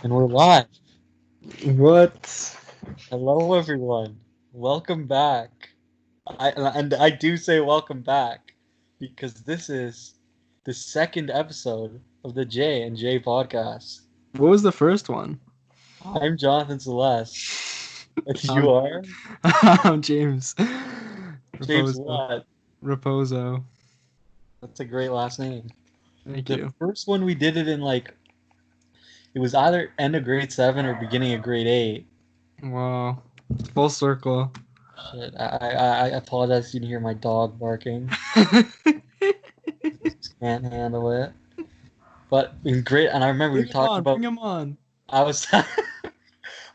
And we're live. What? Hello, everyone. Welcome back. I do say welcome back because this is the second episode of the J and J podcast. What was the first one? I'm Jonathan Celeste, and you I'm, are I'm James. James. Raposo. What? Raposo. That's a great last name. Thank The you. first one we did it in it was either end of grade 7 or beginning of grade 8. Wow. Full circle. Shit, I apologize if you didn't hear my dog barking. Just can't handle it. But in great, and I remember we Bring were him talking on. about. Bring him on. I was, I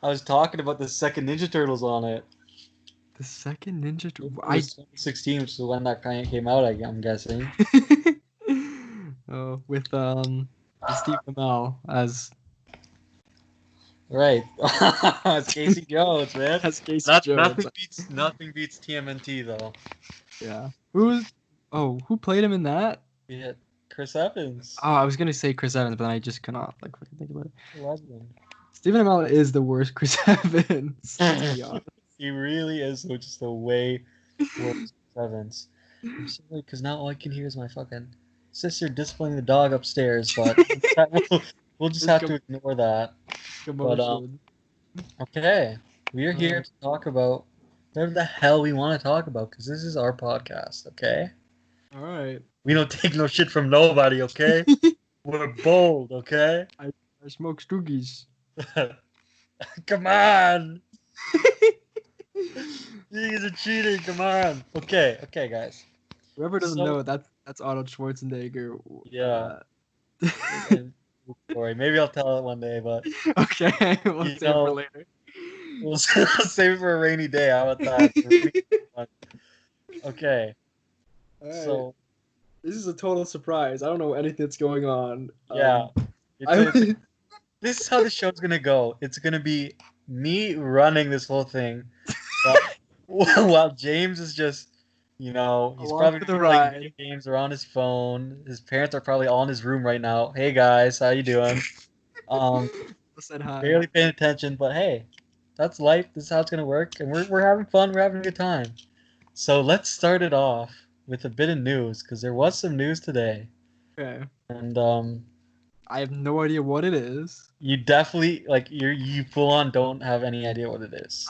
was talking about the second Ninja Turtles on it. The second Ninja. It was 2016, which is when that kind of came out. I'm guessing. Oh, with Steve Amell as Right, it's Casey Jones, man. Casey Jones. Nothing beats TMNT though. Yeah. Who played him in that? Yeah, Chris Evans, Oh, I was gonna say Chris Evans, but I just cannot fucking think about it. legend. Stephen Amell is the worst Chris Evans, to be honest. He really is just a way worse Chris Evans. I'm sorry, because now all I can hear is my fucking sister disciplining the dog upstairs, but we'll just have to ignore that. But Commotion. okay, we are here Uh, to talk about whatever the hell we want to talk about, because this is our podcast, okay? all right. We don't take no shit from nobody, okay? We're bold, okay? I smoke stoogies. Come on! You guys are cheating, come on! Okay, guys. Whoever doesn't So, know, that's Arnold Schwarzenegger. yeah. And story. Maybe I'll tell it one day, but Okay, we'll you save it for know, later. we'll save it for a rainy day. How about that? Okay, All right. so This is a total surprise. I don't know anything that's going on. yeah, I this is how the show's gonna go. It's gonna be me running this whole thing, while James is just, he's along probably for the playing video ride. games or on his phone. His parents are probably all in his room right now. Hey guys, how you doing? Um, Said hi. barely paying attention, but hey, that's life. This is how it's gonna work, and we're having fun. We're having a good time. So let's start it off with a bit of news because there was some news today, Okay. and I have no idea what it is. you definitely you full on don't have any idea what it is.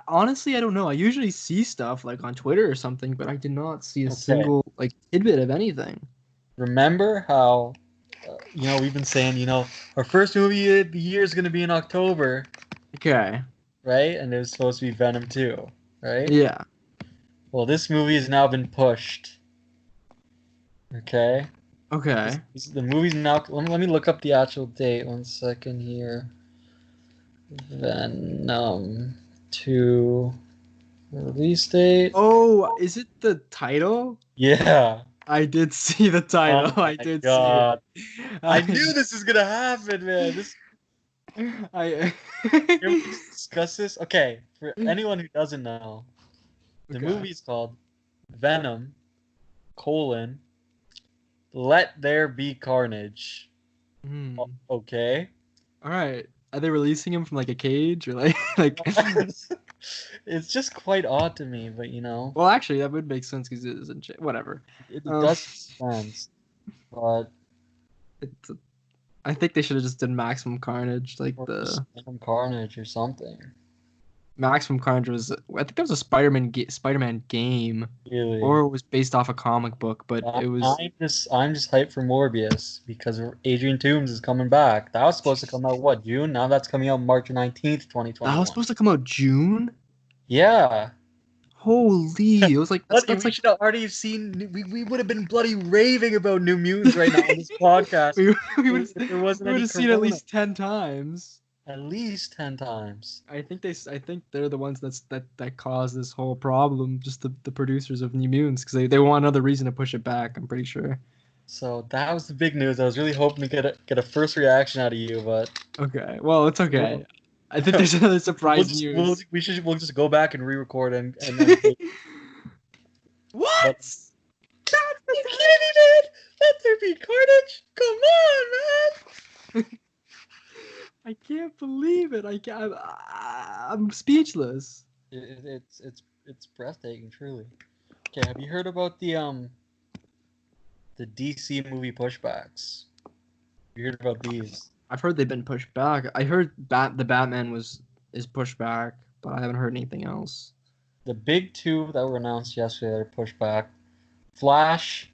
Honestly, I don't know. I usually see stuff like on Twitter or something, but I did not see a Okay. single tidbit of anything. Remember how we've been saying our first movie of the year is gonna be in October, Okay. right? And it was supposed to be Venom 2, right? Yeah. Well, this movie has now been pushed. Okay. Okay. The movie's now. Let me look up the actual date. 1 second here. Venom 2 release date. Oh, is it the title? Yeah. I did see the title. Oh I my did God. see it. I knew this was gonna happen, man. I Can we just discuss this? Okay, for anyone who doesn't know, the Okay. movie is called Venom: Let There Be Carnage. Hmm. Okay. All right. Are they releasing him from a cage or like? It's just quite odd to me, but Well, actually, that would make sense because it isn't whatever. it Um, does make sense. But it's. I think they should have just done Maximum Carnage. or just Venom Carnage or something. Maximum Carnage was. I think that was a Spider-Man game, Really. or it was based off a comic book, but it was. I'm just hyped for Morbius because Adrian Toomes is coming back. That was supposed to come out what, June? Now that's coming out March 19th, That 2021. was supposed to come out June. Yeah. Holy! It was like that's We like should have already seen. We would have been bloody raving about New Mutants right now on this podcast. we would if there wasn't have any seen it at corona. least 10 times. At least 10 times. I think they're the ones that caused this whole problem. Just the producers of New Mutants because they want another reason to push it back. I'm pretty sure. So that was the big news. I was really hoping to get a first reaction out of you, but Okay, well it's okay. I think there's another surprise news. We'll just go back and re-record and What? You kidding me, man? Let there be carnage? Come on, man! I can't believe it. I'm speechless. It's breathtaking, truly. Okay, have you heard about the DC movie pushbacks? You heard about these? I've heard they've been pushed back. I heard the Batman is pushed back, but I haven't heard anything else. The big two that were announced yesterday that are pushed back. Flash.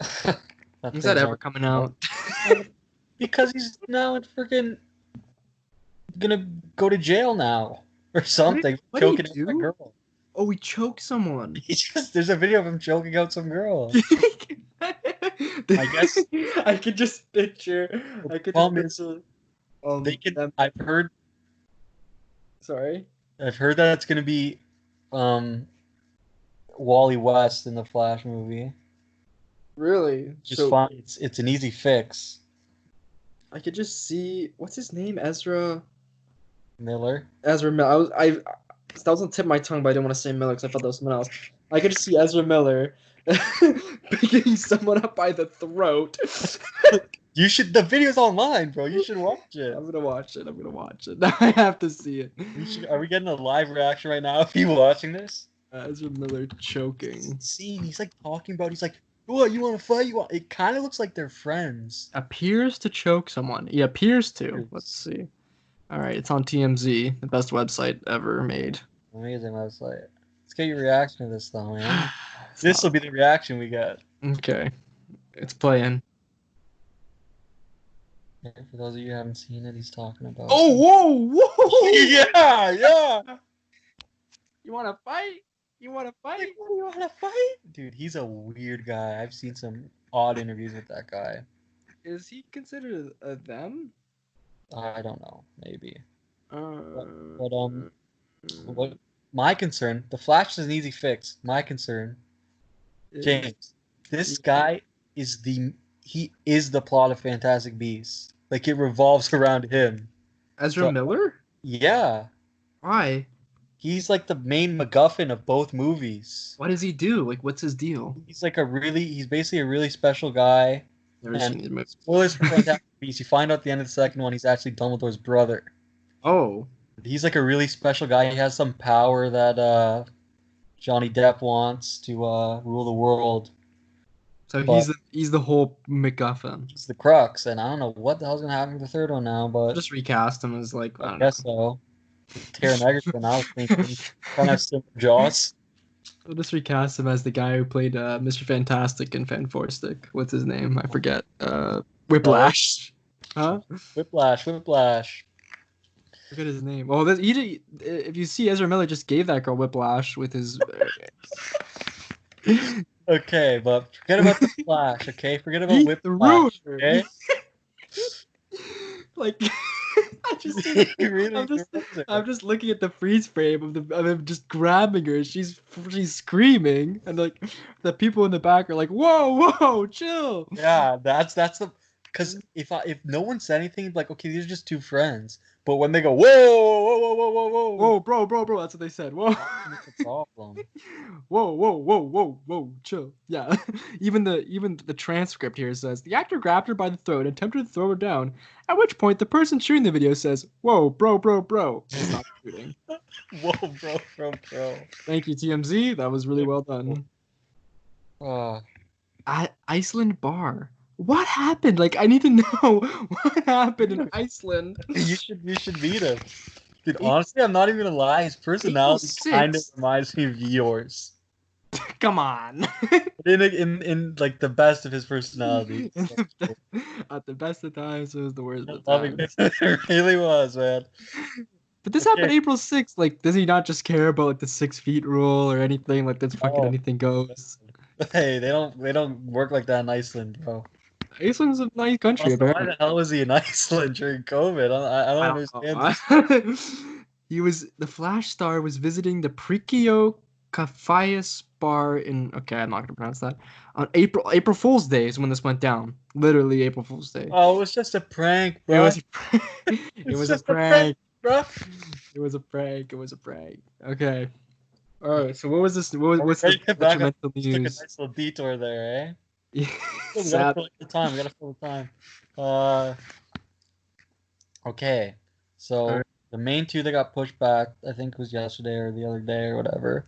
Is that ever coming out? Because he's now freaking gonna go to jail now or something. What did he Choking out a girl. Oh, he choked someone. There's a video of him choking out some girl. I guess I could just picture. They can. I've heard. Sorry. I've heard that it's gonna be, Wally West in the Flash movie. Really? Just fine. It's an easy fix. I could just see what's his name, Ezra Miller. Miller. That was on the tip of my tongue, but I didn't want to say Miller because I thought that was someone else. I could just see Ezra Miller picking someone up by the throat. You should. The video's online, bro. You should watch it. I'm gonna watch it. Now I have to see it. Are we getting a live reaction right now of you watching this? Ezra Miller choking. Scene. He's like talking about. He's like, "What? You want to fight? It kind of looks like they're friends." Appears to choke someone. He appears to. Let's see. All right, it's on TMZ, the best website ever made. Amazing website. Let's get your reaction to this, though, man. This will be the reaction we get. Okay, it's playing. Yeah, for those of you who haven't seen it, he's talking about. Oh, whoa! Yeah! You want to fight? Dude, he's a weird guy. I've seen some odd interviews with that guy. Is he considered a them? I don't know. Maybe. What? My concern. The Flash is an easy fix. My concern. James, this guy is the plot of Fantastic Beasts. Like, it revolves around him. Ezra Miller? Yeah. Why? He's like the main MacGuffin of both movies. What does he do? Like, what's his deal? He's basically a really special guy. Never seen these movies. Spoilers for Fantastic Beasts. You find out at the end of the second one, he's actually Dumbledore's brother. Oh. He's like a really special guy. He has some power that Johnny Depp wants to rule the world. So he's the whole MacGuffin. He's the crux, and I don't know what the hell's gonna happen with the third one now, but just recast him as like I guess so. Taron Egerton, I was thinking, kind of similar Jaws. We'll just recast him as the guy who played Mr. Fantastic in Fanforstic. What's his name? I forget. Whiplash. Huh? Whiplash. Forget his name. Well, if you see Ezra Miller just gave that girl Whiplash with his. Okay, but forget about the Flash. Okay, forget about Whiplash. Okay. Like. I'm just looking at the freeze frame of him just grabbing her. She's screaming, and like the people in the back are like, "Whoa, chill." Yeah, that's the because if no one said anything, like, okay, these are just two friends. But when they go, whoa, bro, that's what they said. Whoa, that's a problem. whoa, chill. Yeah, even the transcript here says the actor grabbed her by the throat and attempted to throw her down. At which point, the person shooting the video says, "Whoa, bro." Stop shooting. Whoa, bro. Thank you, TMZ. That was really well done. At Iceland bar. What happened? Like, I need to know what happened in Iceland. You should meet him. Dude, honestly, I'm not even gonna lie. His personality kind of reminds me of yours. Come on. in like the best of his personality. At the best of times, it was the worst of times. It really was, man. But this happened April 6th. Like, does he not just care about like the 6 feet rule or anything? Like, that's fucking anything goes. Hey, they don't work like that in Iceland, bro. Iceland's a nice country. Also, why the hell was he in Iceland during COVID? I don't understand. The Flash star was visiting the Prikio Cafeus bar in. Okay, I'm not gonna pronounce that. On April Fool's Day is when this went down. Literally April Fool's Day. Oh, it was just a prank, bro. It was a prank, bro. It was a prank. Okay. All right. So what was this? What's the detrimental news? Took a nice little detour there, eh? Yeah. We gotta fill the time. Okay. So the main two that got pushed back, I think it was yesterday or the other day or whatever.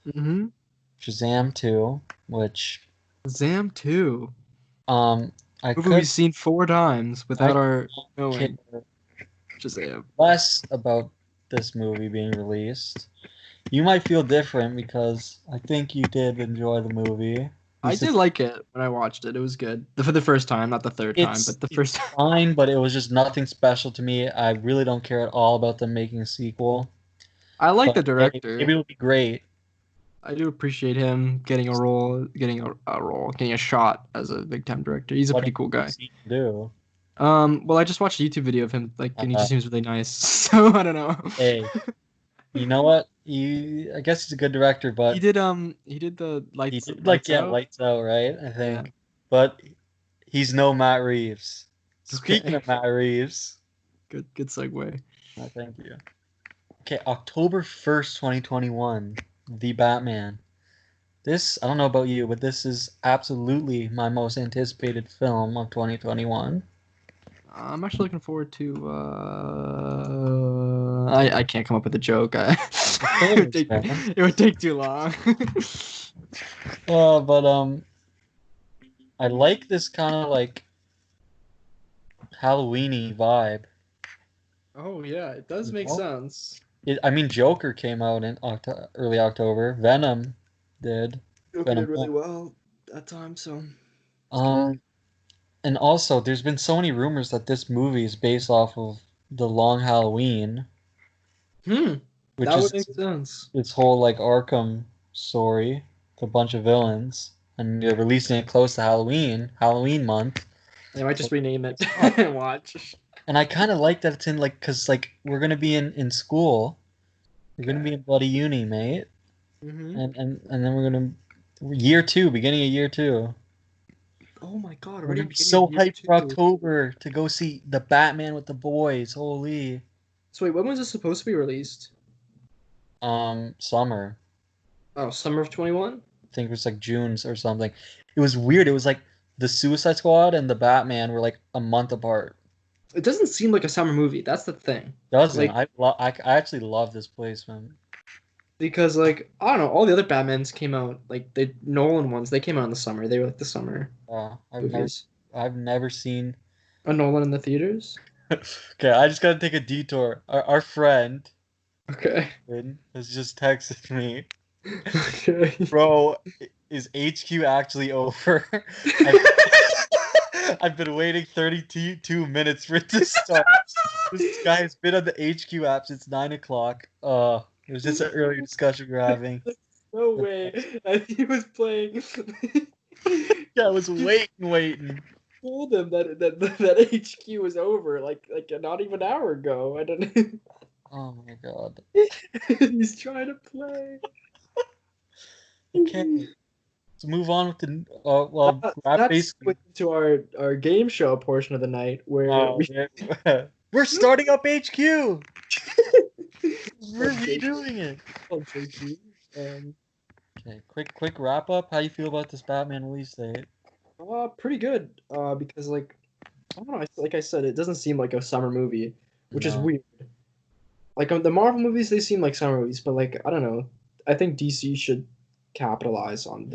Mm-hmm. Shazam 2, which Shazam 2. I Movie we've could seen 4 times without our care knowing. Shazam. less about this movie being released. You might feel different because I think you did enjoy the movie. I did like it when I watched it. It was good. For the first time, not the third time, but the first time. Fine, but it was just nothing special to me. I really don't care at all about them making a sequel. I like the But director. maybe it'll be great. I do appreciate him getting a role, getting a shot as a big time director. He's a pretty cool guy. Do? Well, I just watched a YouTube video of him, like, and he just seems really nice. So I don't know. Hey, you know what? I guess he's a good director, but he did the he lights. did Lights Out. Lights Out, right? I think, Yeah. but he's no Matt Reeves. Speaking Okay. of Matt Reeves, Good segue. thank you. Okay, October 1st, 2021, The Batman. This, I don't know about you, but this is absolutely my most anticipated film of 2021. I'm actually looking forward to. I can't come up with a joke. It would take too long. But I like this kind of like Halloweeny vibe. Oh yeah, it does make sense. I mean, Joker came out in early October. Venom did. Joker did really well that time, so. And also, there's been so many rumors that this movie is based off of The Long Halloween, which that would make sense. Its whole like Arkham story, with a bunch of villains, and they're releasing it close to Halloween month. They might just rename it and watch. And I kind of like that it's in like, cause like we're gonna be in school, we're gonna be in bloody uni, mate, and then we're gonna beginning of year 2. Oh my god! We're gonna be so hyped for October to go see the Batman with the boys. Holy! So wait, when was this supposed to be released? Summer. Oh, summer of 21. I think it was like June or something. It was weird. It was like the Suicide Squad and the Batman were like a month apart. It doesn't seem like a summer movie. That's the thing. Doesn't. I actually love this placement. Because like I don't know, all the other Batmans came out like the Nolan ones. They came out in the summer. They were like the summer movies. I've never seen a Nolan in the theaters. Okay, I just gotta take a detour. Our friend, has just texted me. Okay. Bro, is HQ actually over? I've been waiting 32 minutes for it to start. This guy has been on the HQ app since 9 o'clock. It was just an earlier discussion we were having. No way. He was playing. Yeah, I was waiting. Told him that HQ was over like not even an hour ago. I don't know. Oh my god. He's trying to play. Okay. Let's move on with the that's to our game show portion of the night where we're starting up HQ. We're redoing it. Okay, quick wrap up. How do you feel about this Batman release date? Pretty good. Because like I don't know. Like I said, it doesn't seem like a summer movie, which is weird. Like the Marvel movies, they seem like summer movies, but like I don't know. I think DC should capitalize on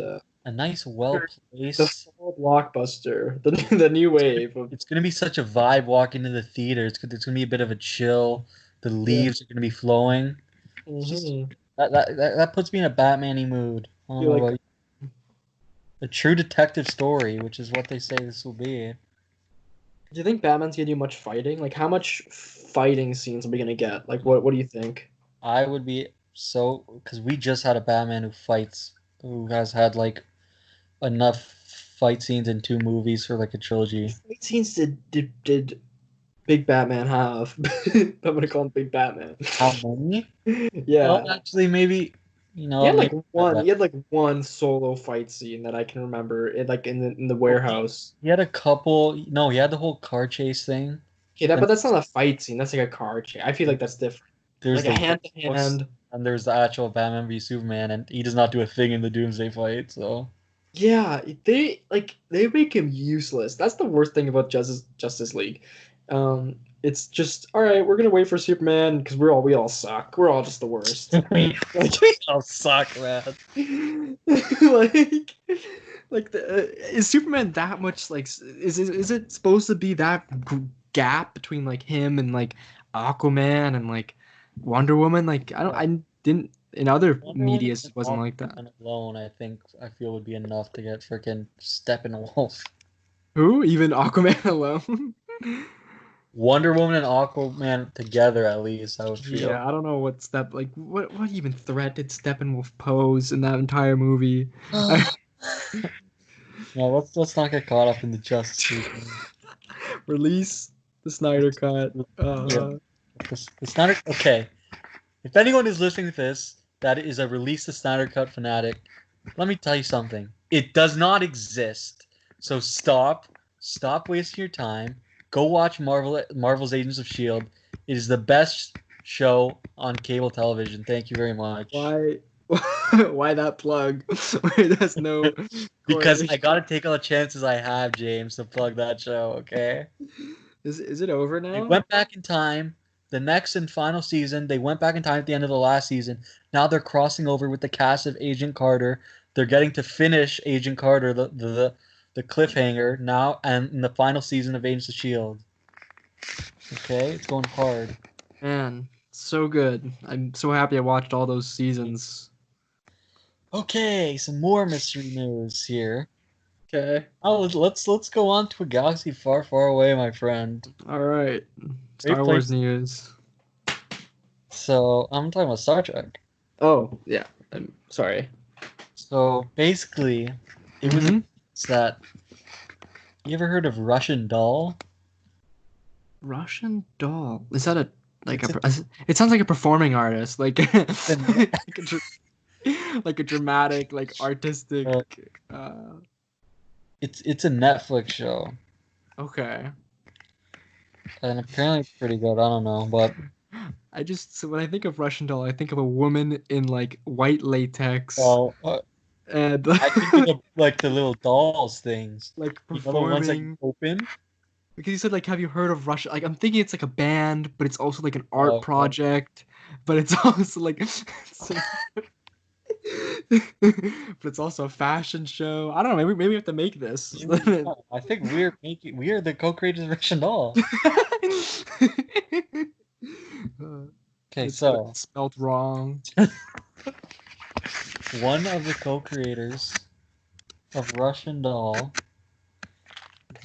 a nice, well-placed the blockbuster, the new wave. It's gonna be such a vibe walking into the theater. It's gonna be a bit of a chill. The leaves are gonna be flowing. That puts me in a Batman-y mood. I don't know about you. A true detective story, which is what they say this will be. Do you think Batman's gonna do much fighting? Like, how much fighting scenes are we gonna get? Like, what do you think? I would be because we just had a Batman who has had like enough fight scenes in 2 movies for like a trilogy. Fight scenes did Big Batman have? I'm gonna call him Big Batman. How many? Yeah. Well, actually, maybe he had like one solo fight scene that I can remember. In the warehouse. He had a couple. No, he had the whole car chase thing. Okay, but that's not a fight scene. That's like a car chase. I feel like that's different. There's like a hand-to-hand. And there's the actual Batman v Superman, and he does not do a thing in the Doomsday fight. So. Yeah, they make him useless. That's the worst thing about Justice League, It's just all right. We're gonna wait for Superman because we all suck. We're all just the worst. we Like, all suck, man. like, is Superman that much like? Is it supposed to be that gap between like him and like Aquaman and like Wonder Woman? Like, I didn't in other Wonder Woman media and it wasn't like that. Aquaman alone, I feel would be enough to get freaking Steppenwolf. Who? Even Aquaman alone? Wonder Woman and Aquaman together, at least, I would feel. Yeah, I don't know what even threat did Steppenwolf pose in that entire movie? No, let's not get caught up in the Justice League. Release the Snyder Cut. Yeah, the Snyder. Okay, if anyone is listening to this that is a release the Snyder Cut fanatic, let me tell you something. It does not exist. So stop wasting your time. Go watch Marvel's Agents of Shield. It is the best show on cable television. Thank you very much. Why? Why that plug? There's no Because I correlation. gotta take all the chances I have, James, to plug that show. Okay. Is it over They now? went back in time. The next and final season, they went back in time at the end of the last season. Now they're crossing over with the cast of Agent Carter. They're getting to finish Agent Carter, the cliffhanger now, and in the final season of Agents of Shield. Okay, it's going hard. Man, so good. I'm so happy I watched all those seasons. Okay, some more mystery news here. Okay. Oh, let's go on to a galaxy far, far away, my friend. All right. Great Star Wars place. news. So I'm talking about Star Trek. Oh, yeah. I'm sorry. So basically, it was it's that. You ever heard of Russian Doll? Russian Doll. Is that It's it sounds like a performing artist, like a, like a dramatic, like artistic. it's a Netflix show, Okay. and apparently it's pretty good. I don't know, but So when I think of Russian Doll, I think of a woman in like white latex well, and I think of like the little dolls things. like You know the ones that you performing. open? Because you said like, have you heard of Russia? Like I'm thinking it's like a band, but it's also like an art Oh, okay. project, but it's also like, but it's also a fashion show. I don't know. Maybe we have to make this. No, I think we are the co-creators of Russian Doll. Okay, It's so spelled wrong. one of the co-creators of Russian Doll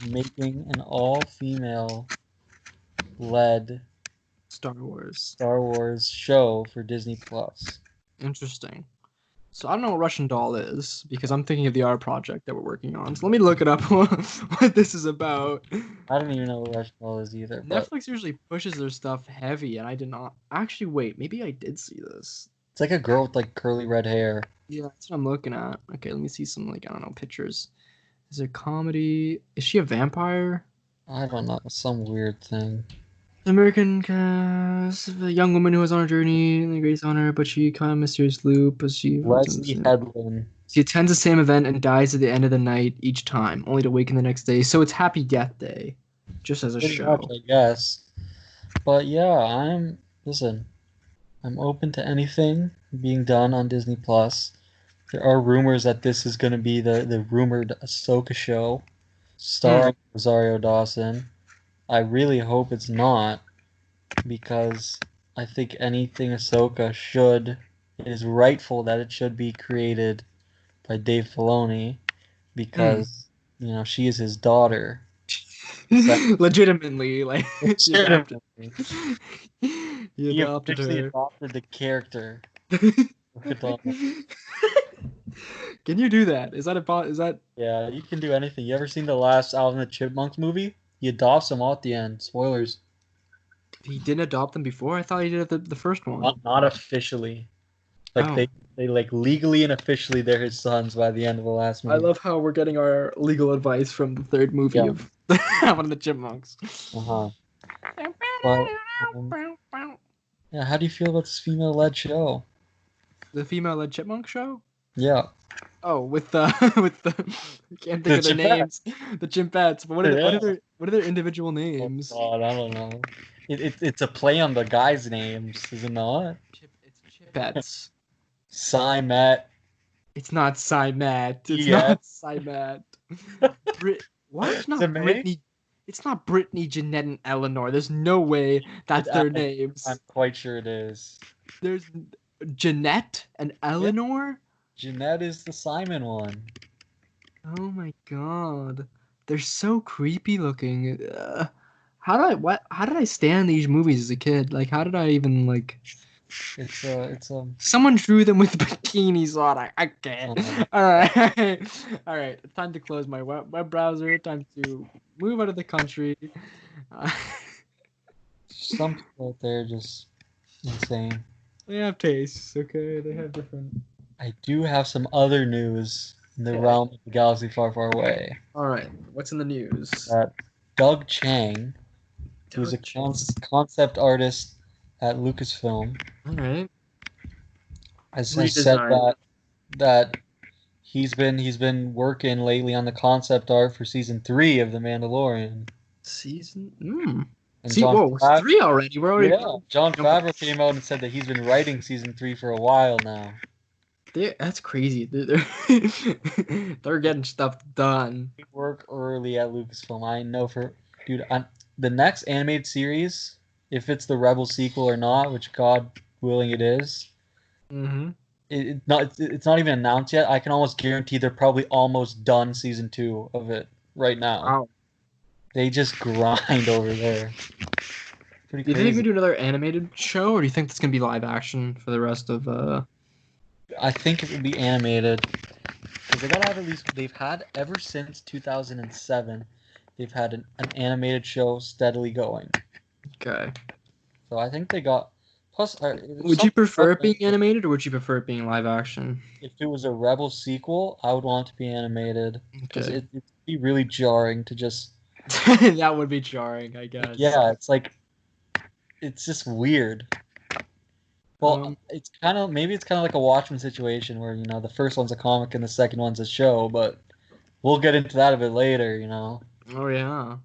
is making an all-female led Star Wars. Star Wars show for Disney Plus. Interesting. So I don't know what Russian Doll is because I'm thinking of the art project that we're working on. So let me look it up what this is about. I don't even know what Russian Doll is either, but Netflix usually pushes their stuff heavy, and I did not. Actually, wait, maybe I did see this. it's like a girl with like curly red hair. Yeah, that's what I'm looking at. Okay, let me see some like I don't know pictures. Is it comedy? Is she a vampire? I don't know, some weird thing. American cast of a young woman who was on a journey in the greatest honor, but she caught a mysterious loop as Leslie Headland. she attends the same event and dies at the end of the night each time, only to waken the next day. So it's Happy Death Day, just as a Pretty show. much, I guess. But yeah, listen. I'm open to anything being done on Disney Plus. There are rumors that this is going to be the rumored Ahsoka show, starring Rosario Dawson. I really hope it's not, because I think anything Ahsoka it is rightful that it should be created by Dave Filoni, because she is his daughter. Legitimately, like he adopted Officially her. adopted the character. Can you do that? Is that? Yeah, you can do anything. You ever seen the last Alvin and the Chipmunks movie? He adopts them all at the end. Spoilers. He didn't adopt them before? I thought he did the first one. Not officially. Like Oh. they like legally and officially they're his sons by the end of the last movie. I love how we're getting our legal advice from the third movie of One of the Chipmunks. Uh-huh. But, yeah, how do you feel about this female-led show? The female-led chipmunk show? Yeah. Oh, with the with the I can't think The of their names. The Chimpettes. But Yeah. what are their individual Oh names? God, I don't know. It's a play on the guys' names, is it not? It's Chipettes. Simet, It's not Simat. It's ES. not Simat. Why is Is it not me? Brittany? It's not Brittany, Jeanette, and Eleanor. There's no way that's their I'm names. quite sure it is. There's Jeanette and Yeah, Eleanor. Jeanette is the Simon one. Oh my god, they're so creepy looking. How did I stand these movies as a kid? Like, how did I even like? It's Someone drew them with bikinis on. I can't. uh, All right, all right. It's time to close my web browser. Time to move out of the country. Uh, some people out there just insane. they have tastes, okay? They have different. I do have some other news in the Okay. realm of the galaxy far, far away. All right. What's in the news? That Doug Chang, who's a concept artist at Lucasfilm, All right. has said Redesign. that he's been working lately on the concept art for season 3 of The Mandalorian. Season. And See, whoa, it's 3 already. We're already. Yeah, John Favreau came out and said that he's been writing season 3 for a while now. That's crazy. They're getting stuff done. They work early at Lucasfilm. I know dude. The next animated series, if it's the Rebel sequel or not, which God willing it is, Mm-hmm. it's not even announced yet. I can almost guarantee they're probably almost done season 2 of it right now. Wow. They just grind over there. Pretty Do you think crazy. we do another animated show, or do you think it's gonna be live action for the rest of? I think it would be animated because they gotta have at least. They've had ever since 2007. They've had an animated show steadily going. Okay. So I think they got. Plus, Would you prefer it being animated, or would you prefer it being live action? if it was a Rebel sequel, I would want it to be animated because Okay. it'd be really jarring to just. That would be jarring, I guess. Yeah, it's just weird. Well, it's kind of like a Watchmen situation where the first one's a comic and the second one's a show, but we'll get into that a bit later, Oh yeah.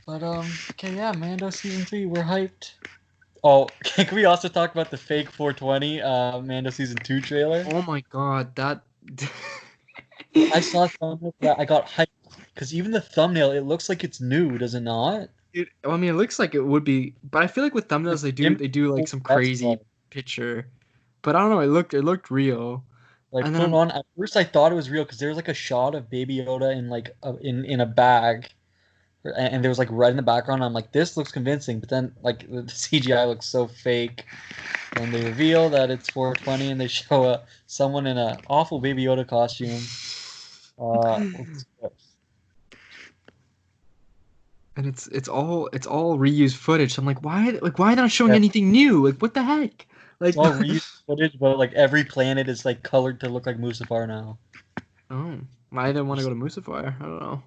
But okay, yeah, Mando season 3, we're hyped. Oh, can we also talk about the fake 420 Mando season 2 trailer? Oh my god, that. I saw a thumbnail for that. I got hyped because even the thumbnail, it looks like it's new, does it not? It looks like it would be, but I feel like with thumbnails they do like some crazy picture. But I don't know, it looked real. Like And put then it on. At first, I thought it was real because there was like a shot of Baby Yoda in like in a bag, and there was like red in the background. I'm like, this looks convincing, but then like the CGI looks so fake. And they reveal that it's 420, and they show someone in an awful Baby Yoda costume. and it's all reused footage. So I'm like, why are they not showing anything new? Like, what the heck? Like, It's all reused footage, but like every planet is like colored to look like Mustafar now. oh, why do they want to go to Mustafar? I don't know.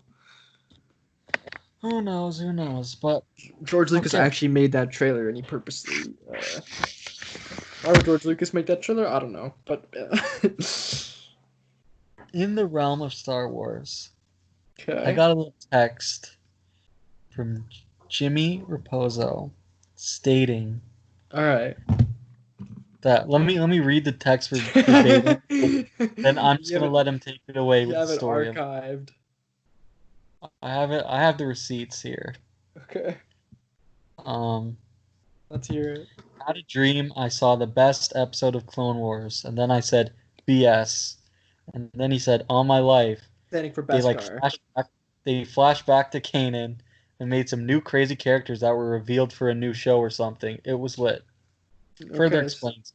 Who knows? Who knows? But George Lucas actually made that trailer, and he purposely. Why would George Lucas make that trailer? I don't know, but. In the realm of Star Wars, Okay. I got a little text from Jimmy Raposo stating, all right, that let me read the text for David, then I'm just gonna let him take it away with the story. You have it archived. I have it. I have the receipts here. Okay. Let's hear it. I had a dream. I saw the best episode of Clone Wars, and then I said BS, and then he said, "All my life." Standing for Beskar. They flashed back to Kanan and made some new crazy characters that were revealed for a new show or something. It was lit. Further explains.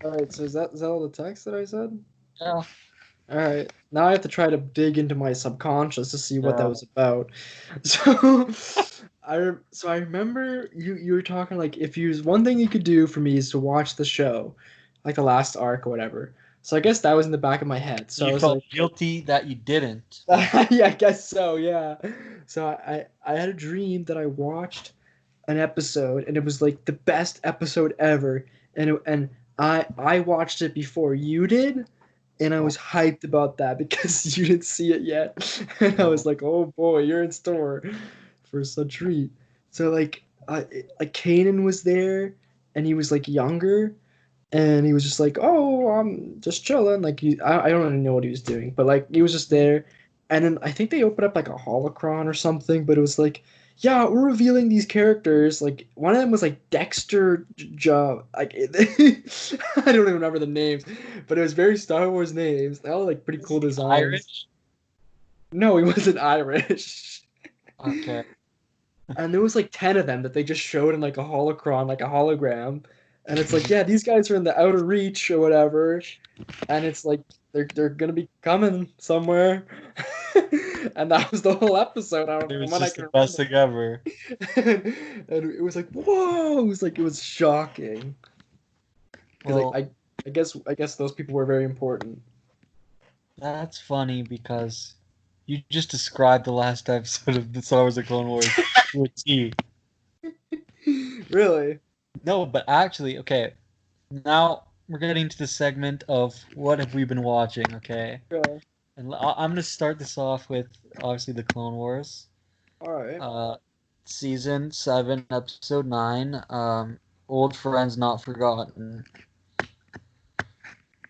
Alright, so is that all the text that I said? Yeah. Alright, now I have to try to dig into my subconscious to see what that was about. So I remember you were talking like, if you one thing you could do for me is to watch the show, like the last arc or whatever. So I guess that was in the back of my head. So you felt guilty that you didn't. Yeah, I guess so. Yeah. So I had a dream that I watched an episode, and it was like the best episode ever, and I watched it before you did, and I Oh, was hyped about that because you didn't see it yet, and I oh. was like, oh boy, you're in store for a treat. So like Kanan was there, and he was like younger, and he was just like, "Oh, I'm just chilling." Like I don't even know what he was doing, but like he was just there. And then I think they opened up like a holocron or something, but it was like, "Yeah, we're revealing these characters." Like one of them was like Dexter Job. Like I don't even remember the names, but it was very Star Wars names. They all like pretty Is cool he designs. Irish? No, he wasn't Irish. Okay. And there was like 10 of them that they just showed in like a holocron, like a hologram. And it's like, yeah, these guys are in the outer reach or whatever. And it's like they're gonna be coming somewhere. And that was the whole episode. I don't It know was when I just the can best remember. thing ever. And it was like, whoa! It was like it was shocking. Because Well, I guess those people were very important. that's funny because you just described the last episode of the Star Wars: The Clone Wars to a T. Really? No, but actually, okay. Now we're getting to the segment of what have we been watching, okay? Yeah. And I'm gonna start this off with obviously the Clone Wars, All right. uh, season 7, episode 9, Old Friends Not Forgotten,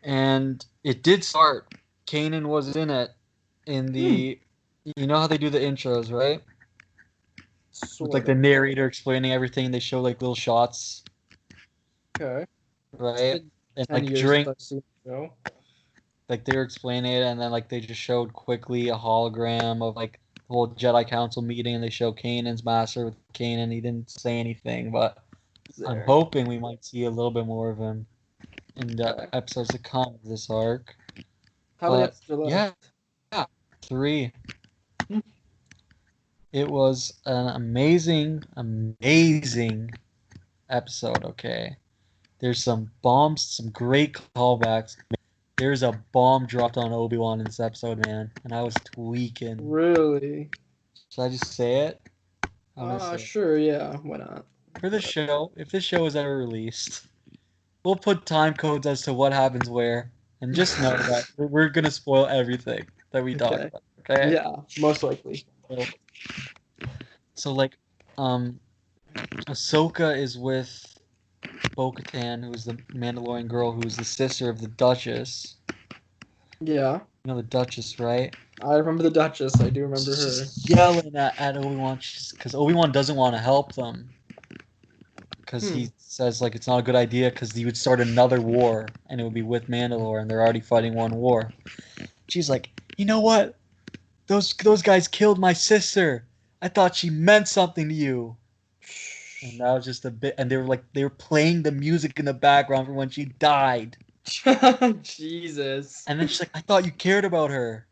and it did start. Kanan was in it, in Hmm. the, you know how they do the intros, right? With like Sort the of. narrator explaining everything, they show like little shots, Okay. It's right? been And 10 like years since during I've seen the show. like they were explaining it, and then like they just showed quickly a hologram of like the whole Jedi Council meeting, and they show Kanan's master with Kanan. He didn't say anything, but I'm There. hoping we might see a little bit more of him in the Okay. episodes to come of this arc. How many But episodes are yeah, left? yeah, 3. Hmm. It was an amazing, amazing episode. Okay, there's some bombs, some great callbacks. There's a bomb dropped on Obi-Wan in this episode, man, and I was tweaking. Really? Should I just say it? I'm gonna say it. Sure, yeah. Why not? For the Whatever. show, if this show is ever released, we'll put time codes as to what happens where, and just know that we're gonna spoil everything that we talk Okay. about. Okay? Yeah, most likely. So, so like, um, Ahsoka is with Bo-Katan, who's the Mandalorian girl, who's the sister of the Duchess. Yeah. You know the Duchess, right? I remember the Duchess. I do remember She's her. just yelling at Obi-Wan because Obi-Wan doesn't want to help them because Hmm. he says like it's not a good idea because he would start another war and it would be with Mandalore and they're already fighting one war. She's like, you know what? Those guys killed my sister. I thought she meant something to you. And that was just a bit. And they were playing the music in the background for when she died. Jesus. And then she's like, I thought you cared about her.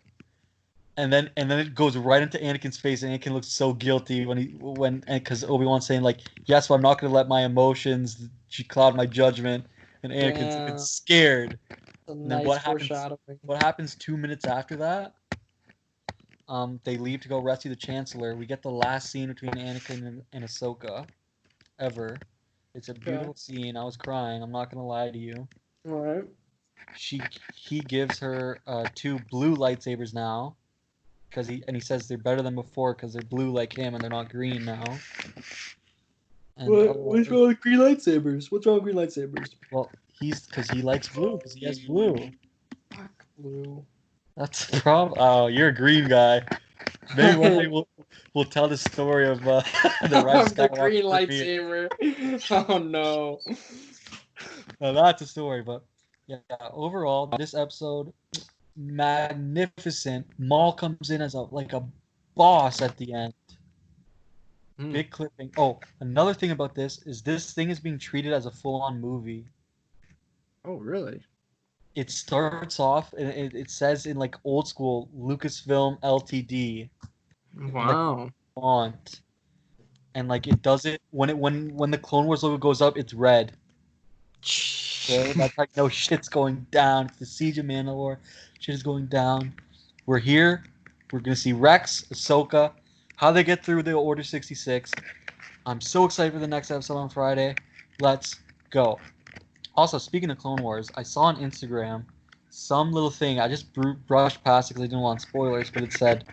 And then it goes right into Anakin's face, and Anakin looks so guilty when because Obi-Wan's saying like, yes, but I'm not gonna let my emotions cloud my judgment, and Anakin's looking Damn. scared. A And then nice foreshadowing. what happens 2 minutes after that? They leave to go rescue the Chancellor. We get the last scene between Anakin and Ahsoka ever. It's a Okay. beautiful scene. I was crying. I'm not gonna lie to you. All right. She he gives her 2 blue lightsabers now he says they're better than before because they're blue like him and they're not green now. And What's wrong with green lightsabers? What's wrong with green lightsabers? well, he's because he likes blue because he has blue. Fuck blue. That's the problem. Oh, you're a green guy. Maybe one day we'll tell the story of the Rise of The green Skywalker for me. lightsaber. Oh no. Now, that's a story, but yeah. Overall, this episode magnificent. Maul comes in as a boss at the end. Hmm. Big clipping. Oh, another thing about this thing is being treated as a full-on movie. Oh really? It starts off and it says in like old school Lucasfilm Ltd. in like Wow. font, and like it does it when the Clone Wars logo goes up, it's red. Okay, that's like no shit's going down. It's the Siege of Mandalore. Shit is going down. We're here. We're gonna see Rex, Ahsoka, how they get through the Order 66. I'm so excited for the next episode on Friday. Let's go. Also, speaking of Clone Wars, I saw on Instagram some little thing. I just brushed past it because I didn't want spoilers, but it said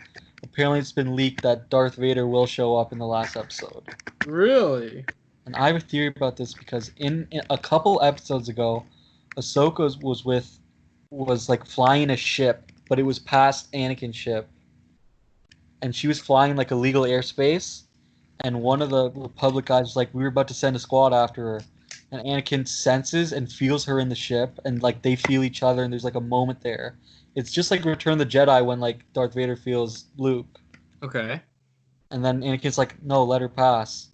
apparently it's been leaked that Darth Vader will show up in the last episode. Really? And I have a theory about this because in a couple episodes ago, Ahsoka was like flying a ship, but it was past Anakin's ship, and she was flying like illegal airspace. And one of the Republic guys was like, "We were about to send a squad after her," and Anakin senses and feels her in the ship, and like they feel each other, and there's like a moment there. It's just like Return of the Jedi when like Darth Vader feels Luke, Okay. and then Anakin's like, "No, let her pass."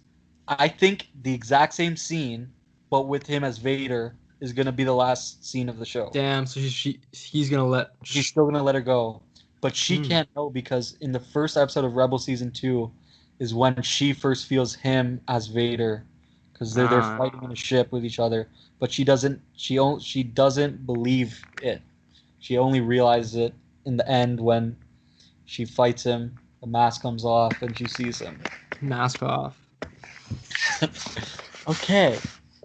I think the exact same scene, but with him as Vader, is gonna be the last scene of the show. Damn. So he's gonna let. He's still gonna let her go, but she Hmm. can't know because in the first episode of Rebel season 2 is when she first feels him as Vader, because they're fighting in a ship with each other. But she doesn't believe it. She only realizes it in the end when she fights him. The mask comes off and she sees him. Mask off. Okay,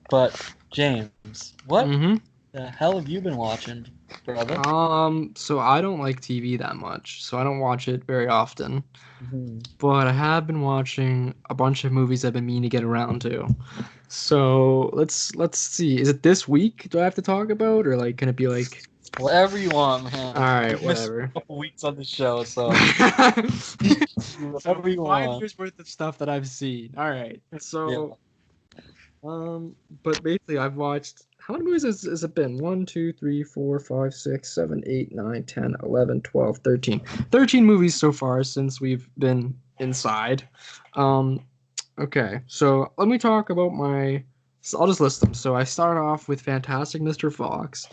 but James, what Mm-hmm. the hell have you been watching, brother? So I don't like TV that much, so I don't watch it very often. Mhm. But I have been watching a bunch of movies I've been meaning to get around to. So let's see. Is it this week? Do I have to talk about, or like, can it be like? Whatever you want, man. All right, You've missed whatever. a couple weeks on the show, so So whatever you 5 want. years worth of stuff that I've seen. All right. Yeah. So but basically I've watched how many movies has it been? 1, 2, 3, 4, 5, 6, 7, 8, 9, 10, 11, 12, 13. 13 movies so far since we've been inside. Okay, so let me talk about so I'll just list them. So I start off with Fantastic Mr. Fox,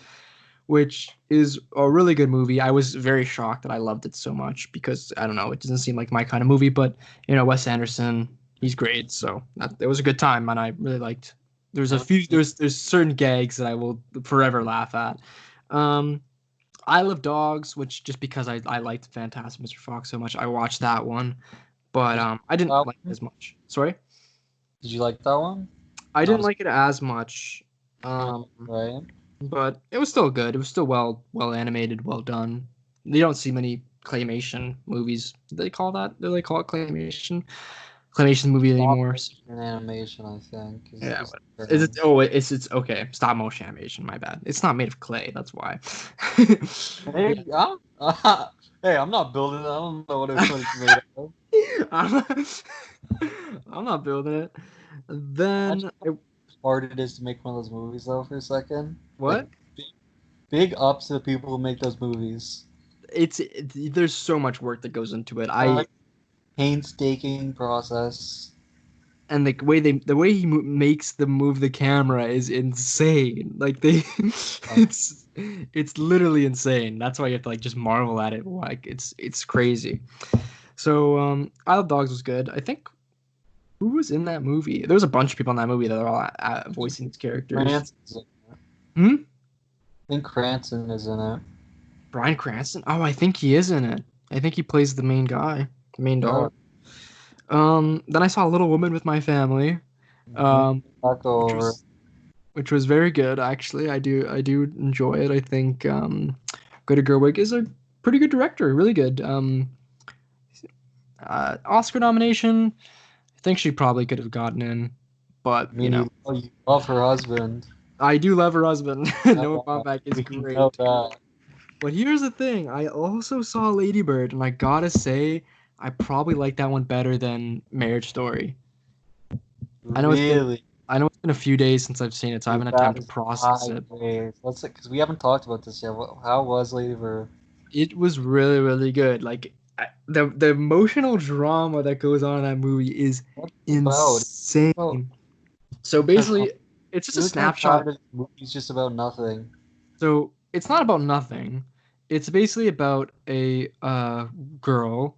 which is a really good movie. I was very shocked that I loved it so much because I don't know, it doesn't seem like my kind of movie, but Wes Anderson, he's great. So it was a good time, and I really liked. There's certain gags that I will forever laugh at. I Love Dogs, which just because I liked Fantastic Mr. Fox so much, I watched that one, but I didn't like it as much. Sorry, Did you like that one? I didn't like it as much. Right. But it was still good. It was still well animated, well done. You don't see many claymation movies. Do they call it claymation movie anymore? An animation, I think. Yeah. Is it? Oh, it's okay. Stop motion animation. My bad. It's not made of clay. That's why. Hey, hey, I'm not building it. I don't know what it's made of. I'm not building it. Then How hard it is to make one of those movies, though. For a second, what? Like, big ups to the people who make those movies. There's so much work that goes into it. Painstaking process. And the way he makes them move the camera is insane. Like it's literally insane. That's why you have to like just marvel at it. Like it's crazy. So Isle of Dogs was good. I think who was in that movie? There was a bunch of people in that movie that are all voicing these characters. Cranston's in it. Hmm? I think Cranston is in it. Bryan Cranston? Oh, I think he is in it. I think he plays the main guy, the main dog. Then I saw Little Woman with my family, which was very good actually. I do enjoy it. I think Greta Gerwig is a pretty good director, really good. Oscar nomination. I think she probably could have gotten in, but you love her husband. I do love her husband. Noah Baumbach is great. But here's the thing: I also saw Lady Bird, and I gotta say, I probably like that one better than Marriage Story. Really? I know it's been a few days since I've seen it, so I haven't had time to process it. Because we haven't talked about this yet. How was Lady Bird? It was really, really good. Like the emotional drama that goes on in that movie is insane. So basically, it's just a snapshot. It's just about nothing. So it's not about nothing. It's basically about a girl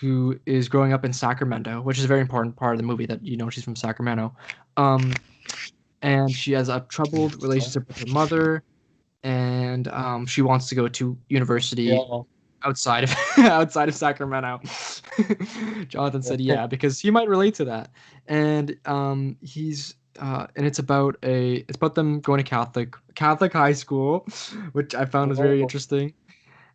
who is growing up in Sacramento, which is a very important part of the movie that she's from Sacramento. And she has a troubled relationship with her mother, and she wants to go to university outside of Sacramento. Jonathan said, "Yeah," because he might relate to that. And and it's about them going to Catholic high school, which I found was very Oh, interesting.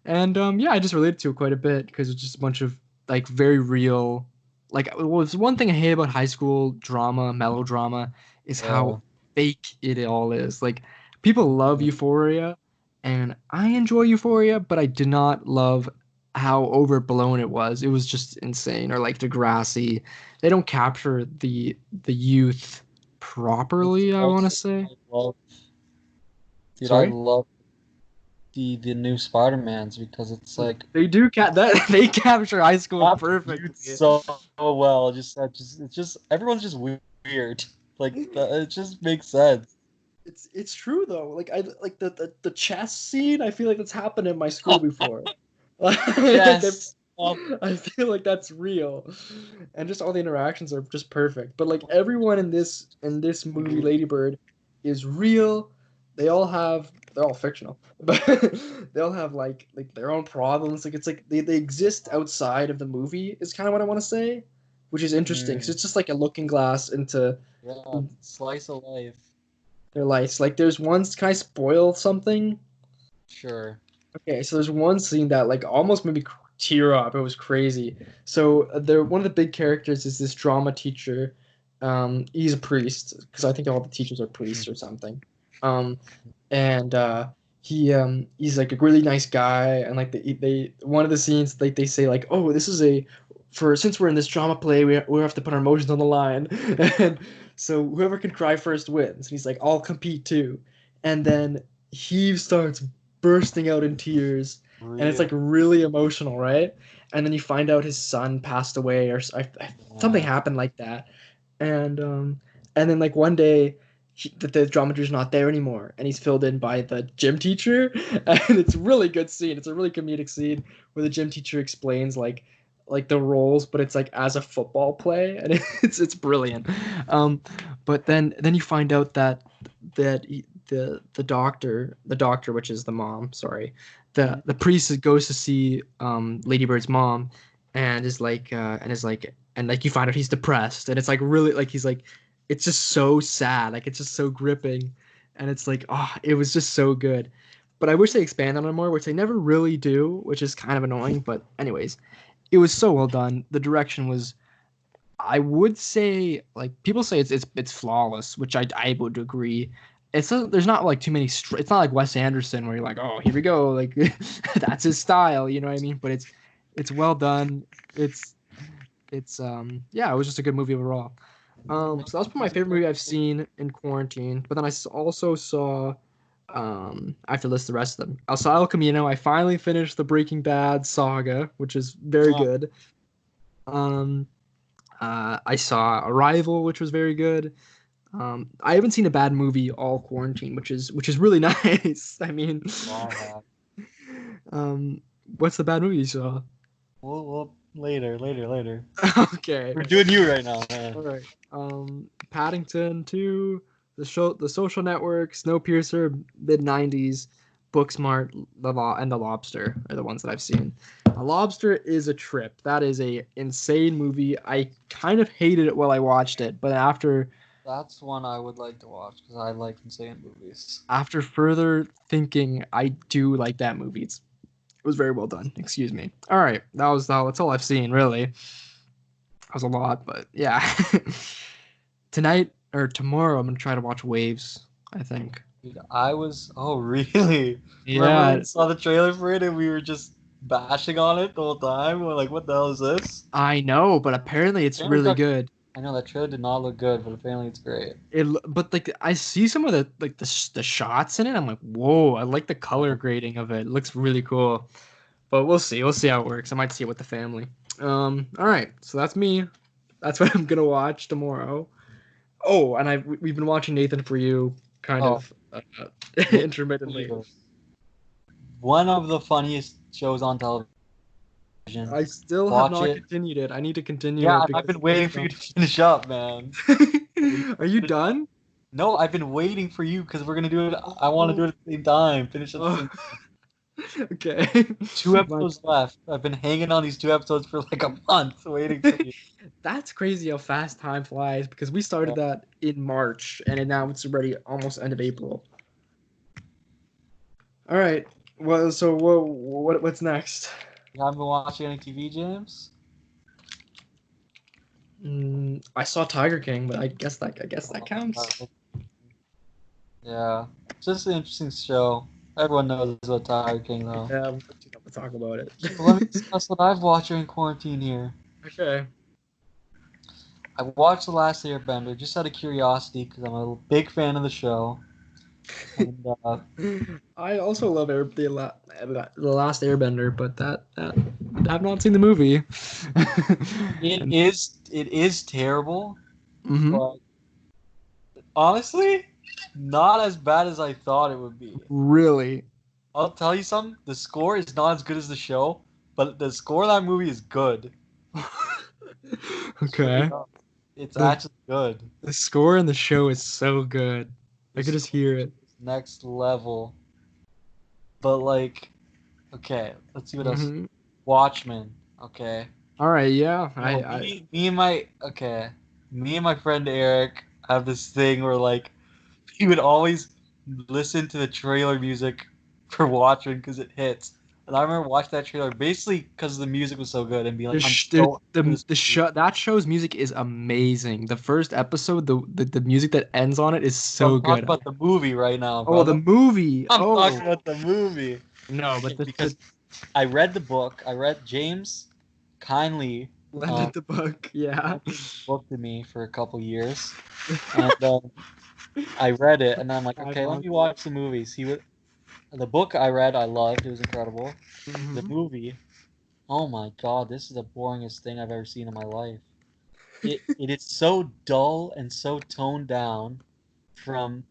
And yeah, I just related to it quite a bit because it's just a bunch of like very real. Like, well, it's one thing I hate about high school drama, melodrama, is how yeah. fake it all is. Like, people love Mhm. Euphoria, and I enjoy Euphoria, but I did not love how overblown it was. It was just insane. Or like Degrassi, they don't capture the youth It's properly, I want to also say. I love, dude. I Sorry? love the new Spider-Mans because it's like They do that they capture high school not viewed perfectly. so well. Just it's just everyone's just weird. Like it just makes sense. It's true though. Like I like the chess scene. I feel like that's happened in my school before. Like Yes. I feel like that's real, and just all the interactions are just perfect. But like everyone in this movie, Lady Bird, is real. They're all fictional, but they all have like their own problems. Like it's like they exist outside of the movie. Is kind of what I want to say, which is interesting because Mm, it's just like a looking glass into yeah, slice of life. their lives. Like there's one. Can I spoil something? Sure. Okay, so there's one scene that like almost made me tear up. It was crazy. So there, one of the big characters is this drama teacher. He's a priest because I think all the teachers are priests or something. Um, and he's like a really nice guy. And like they one of the scenes like they say like, oh, this is a for since we're in this drama play, we have to put our emotions on the line. And so whoever can cry first wins. And he's like, I'll compete too. And then he starts bursting out in tears, and it's like Real. really emotional, right? And then you find out his son passed away, or something Yeah. happened like that, and then like one day. The dramaturg's not there anymore, and he's filled in by the gym teacher, and it's a really good scene. It's a really comedic scene where the gym teacher explains like the roles, but it's like as a football play, and it's brilliant. But then you find out the doctor, which is the mom, sorry, Mhm. the priest goes to see Lady Bird's mom, and is like you find out he's depressed, and it's like really like he's like it's just so sad, like it's just so gripping, and it's like it was just so good. But I wish they expanded on it more, which they never really do, which is kind of annoying. But anyways, it was so well done. The direction was, I would say, like people say it's flawless, which I would agree. There's not like too many. It's not like Wes Anderson where you're like, oh, here we go, like that's his style, you know what I mean? But it's well done. It's yeah, it was just a good movie overall. So that's probably my favorite movie I've seen in quarantine. But then also saw I have to list the rest of them. I saw El Camino. I finally finished the Breaking Bad saga, which is very Ah, good. Um, I saw Arrival, which was very good. I haven't seen a bad movie all quarantine, which is really nice. I mean, I have. um, what's the bad movie you saw? Well, later. Okay, We're doing you right now, all man. right. Paddington 2, the Social Network, Snowpiercer, mid '90s, Booksmart, and The Lobster are the ones that I've seen. The Lobster is a trip. That is a insane movie. I kind of hated it while I watched it, but That's one I would like to watch because I like insane movies. after further thinking, I do like that movie. It was very well done. Excuse me. All right, that's all I've seen really. That was a lot, but yeah. Tonight or tomorrow, I'm gonna try to watch Waves. I think. Dude, I was. Oh, really? Remember when Yeah, we saw the trailer for it and we were just bashing on it the whole time? We're like, what the hell is this? I know, but apparently it's Apparently, really good. I know that trailer did not look good, but apparently it's great. But like I see some of the shots in it. I'm like, whoa! I like the color Yeah. grading of it. It looks really cool. But we'll see. We'll see how it works. I might see it with the family. All right. So that's me. That's what I'm gonna watch tomorrow. Oh, and we've been watching Nathan For You kind Oh, of Nathan for intermittently. You. One of the funniest shows on television. I still have Watch not it. continued it. I need to continue Yeah, it I've because been waiting for you to finish up, man. Are you Finish up. done? No, I've been waiting for you because we're gonna do it. I want to Oh, do it at the same time. Finish at the oh. same time. Okay. 2 episodes left. I've been hanging on these 2 episodes for like a month waiting for you. That's crazy how fast time flies because we started that in March and now it's already almost end of April. All right. Well, so what's next? You haven't been watching any TV, James? I saw Tiger King, but I guess that counts. Yeah, it's just an interesting show. Everyone knows about Tiger King, though. Yeah, we'll talk about it. So let me discuss what I've watched during quarantine here. Okay. I watched The Last Airbender just out of curiosity because I'm a big fan of the show. And I also love the Last Airbender, but that I've not seen the movie. it is terrible, Mm-hmm. but honestly, not as bad as I thought it would be. Really? I'll tell you something. The score is not as good as the show, but the score of that movie is good. Okay. It's The- actually good. The score in the show is so good. I could just hear it. Next level. But like, okay, let's see what else. Mhm. Watchmen. Okay. All right, yeah. Me and my friend Eric have this thing where like he would always listen to the trailer music for Watchmen because it hits. And I remember watching that trailer basically because the music was so good and being like, I'm so The show that show's music is amazing. The first episode, the music that ends on it is so I'm talking good. about the movie right now, Oh, the brother. movie. I'm Oh, talking about the movie. no, but Because I read the book. I read James kindly lended the book. Yeah. lent the book to me for a couple years, and I read it, and then I'm like, okay, let me watch the movie. See what the book I read, I loved. It was incredible. The Mhm. movie, oh my god, this is the boringest thing I've ever seen in my life. It is so dull and so toned down from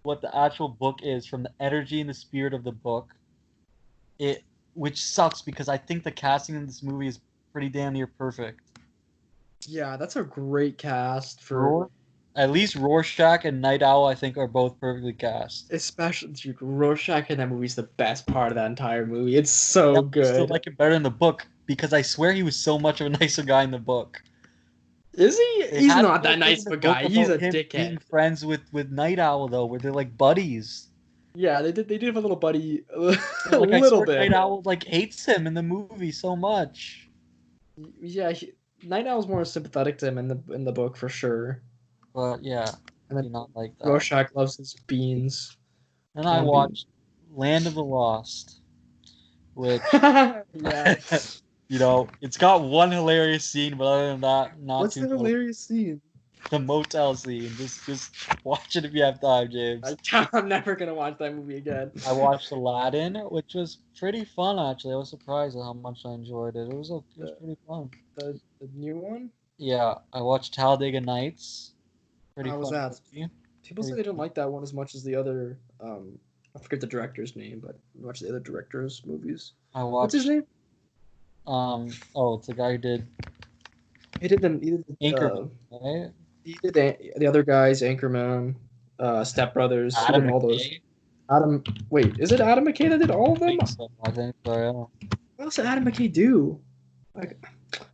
what the actual book is, from the energy and the spirit of the book. It which sucks because I think the casting in this movie is pretty damn near perfect. Yeah, that's a great cast for Roar, at least Rorschach and Night Owl, I think, are both perfectly cast. especially dude, Rorschach in that movie is the best part of that entire movie. It's so Yep, I still good. like it better in the book because I swear he was so much of a nicer guy in the book. Is he? They He's had not a that whole thing nice in of the a book guy. He's about a him being dickhead. friends with Night Owl though, where they're like buddies. Yeah, they did have a little buddy, a Like I little swear bit. Night Owl like hates him in the movie so much. Yeah, Night Owl's more sympathetic to him in the book for sure. But yeah, And I do then not like that. Rorschach loves his beans, Then I canned beans. watched Land of the Lost, which Yeah. it's got one hilarious scene, but other than that, not What's too the much. hilarious scene? The motel scene. Just watch it if you have time, James. I'm never gonna watch that movie again. I watched Aladdin, which was pretty fun actually. I was surprised at how much I enjoyed it. It was pretty fun. The new one? Yeah, I watched Talladega Nights. Pretty How was fun that? movie. People say Pretty they didn't fun. like that one as much as the other. I forget the director's name, but watch the other director's movies. I What's his watched name? it's the guy who did He did them. He did. Anchorman, right? He did the other guys, Anchorman, Step Brothers. He Adam did all those. McKay. Adam, wait, is it Adam McKay that did all of them? I think so, yeah. What else did Adam McKay do? Like,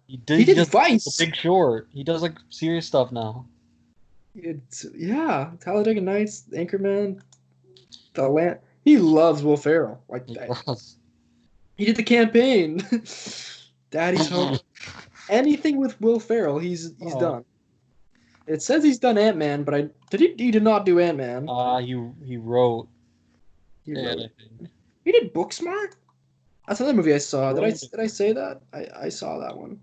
He he did just Vice. The Big Short. He does like serious stuff now. Yeah, Talladega Nights, Anchorman, The Land. He loves Will Ferrell. Like He that. does. He did the campaign. Daddy's Home. Anything with Will Ferrell, he's done. It says he's done Ant-Man, but he did not do Ant-Man. He wrote. He it, wrote. I think. He did Booksmart. That's another movie I saw. Did Wrote I say that? I saw that one.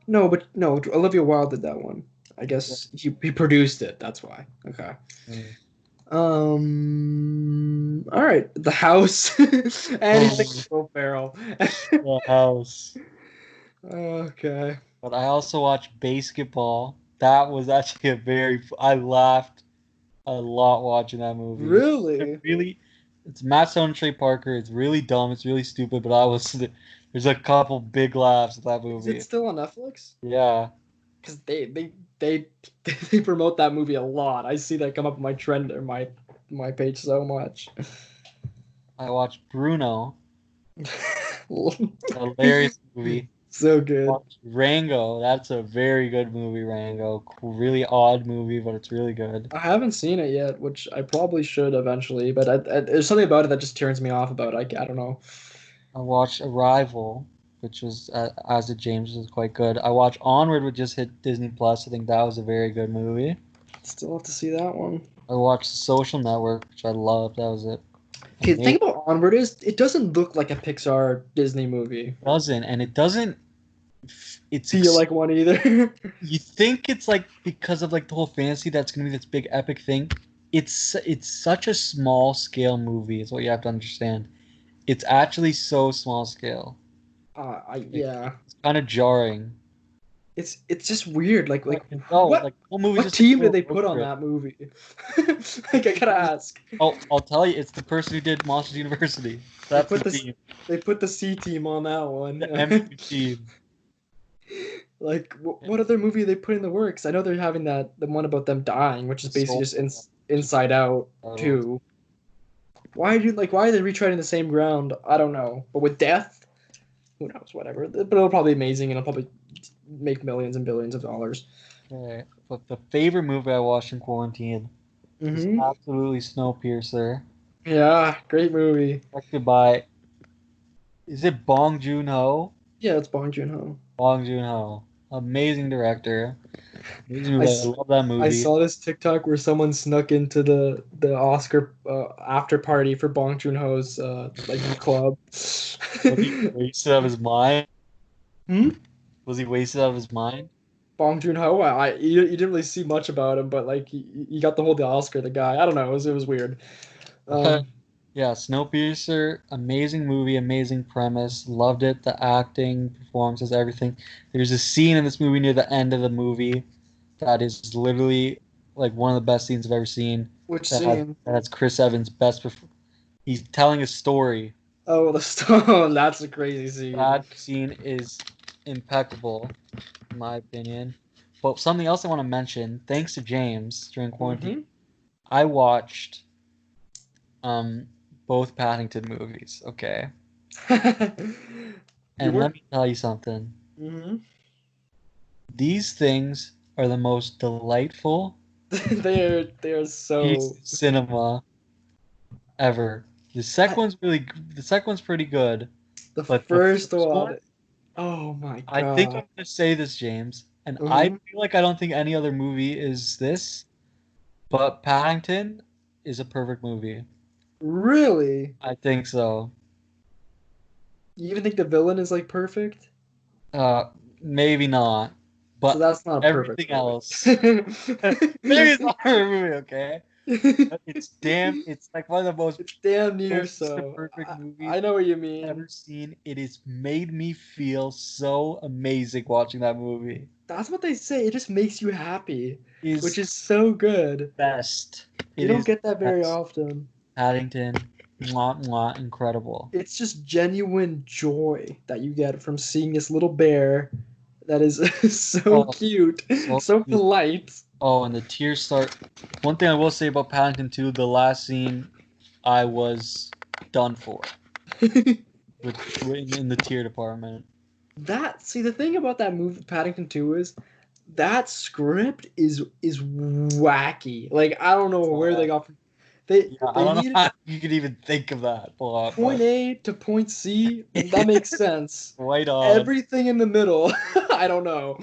No, but no, Olivia Wilde did that one. I guess he produced it. That's why. Okay. All right. The House. Anything with Will Ferrell. The House. Okay. But I also watched Basketball. That was actually I laughed a lot watching that movie. Really? It's Matt Stone and Trey Parker. It's really dumb. It's really stupid. But there's a couple big laughs at that Is movie. it still on Netflix? Yeah. Because they promote that movie a lot. I see that come up on my trend or my page so much. I watched Bruno. Hilarious movie. So good. Watch Rango. That's a very good movie, Rango. Really odd movie, but it's really good. I haven't seen it yet, which I probably should eventually, but there's something about it that just turns me off about it. I don't know. I watched Arrival, which was, as did James, was quite good. I watched Onward, which just hit Disney Plus. I think that was a very good movie. Still have to see that one. I watched The Social Network, which I loved. That was it. Okay, the thing It about Onward is it doesn't look like a Pixar Disney movie. doesn't, and it doesn't. It's Feel like one either. you think it's like because of like the whole fantasy that's gonna be this big epic thing. It's such a small scale movie. Is what you have to understand. It's actually so small scale. Yeah. It's kind of jarring. It's just weird. No, what like the whole movie what just team a did they road put on trip. that movie? Like I gotta ask. Oh, I'll tell you, it's the person who did Monsters University. That's put the the team, They put the C team on that one. the M2 team. Like what other movie they put in the works? I know they're having the one about them dying, which is basically Soul. just Inside Out too. Why are they retreading the same ground? I don't know. But with death, who knows? Whatever. But it'll probably be amazing and it'll probably make millions and billions of dollars. Okay, but the favorite movie I watched in quarantine is Hmm. absolutely Snowpiercer, Yeah, great movie. directed by, is it Bong Joon-ho? Yeah, it's Bong Joon-ho. Bong Joon-ho, amazing director. Amazing I, movie. I s- love that I movie. saw this TikTok where someone snuck into the Oscar after party for Bong Joon-ho's like club. Was he wasted out of his mind? Hmm? Was he wasted out of his mind? Bong Joon-ho, you didn't really see much about him, but like he got the Oscar. The guy, I don't know, it was weird. Um, Yeah, Snowpiercer, amazing movie, amazing premise. Loved it. The acting, performances, everything. There's a scene in this movie near the end of the movie that is literally like one of the best scenes I've ever seen. which That has, scene? that has Chris Evans' best. He's telling a story. Oh, the stone. That's a crazy scene. That scene is impeccable, in my opinion. But something else I want to mention, thanks to James during quarantine, Hmm. I watched um both Paddington movies. Okay. You And let were. me tell you something. Hmm. These things are the most delightful They're piece so. of cinema ever. I, The second one's pretty good, the but the first first one, one. Oh my I think I'm god. gonna say this, James, and I Hmm. feel like I don't think any other movie is this, but Paddington is a perfect movie. Really? I think so. You even think the villain is like perfect? Uh, maybe not, So but that's not a perfect everything movie. else, maybe it's not a movie, okay? But it's like one of the most It's damn near close to so. perfect movies I know what you I've mean. ever seen. It has made me feel so amazing watching that movie. That's what they say. It just makes you happy, which Is is so good. best. You It don't is get that very best. often. Paddington, mwah, mwah, incredible. It's just genuine joy that you get from seeing this little bear that is so Oh, cute, so so cute. polite. Oh, and the tears start. One thing I will say about Paddington 2, the last scene, I was done for in the tear department. The thing about that movie Paddington 2 is that script is wacky. Like I don't know where they Uh, got from. They yeah, I they don't know needed how you could even think of that plot, point but A to point C. That makes sense. right on. Everything in the middle, I don't know.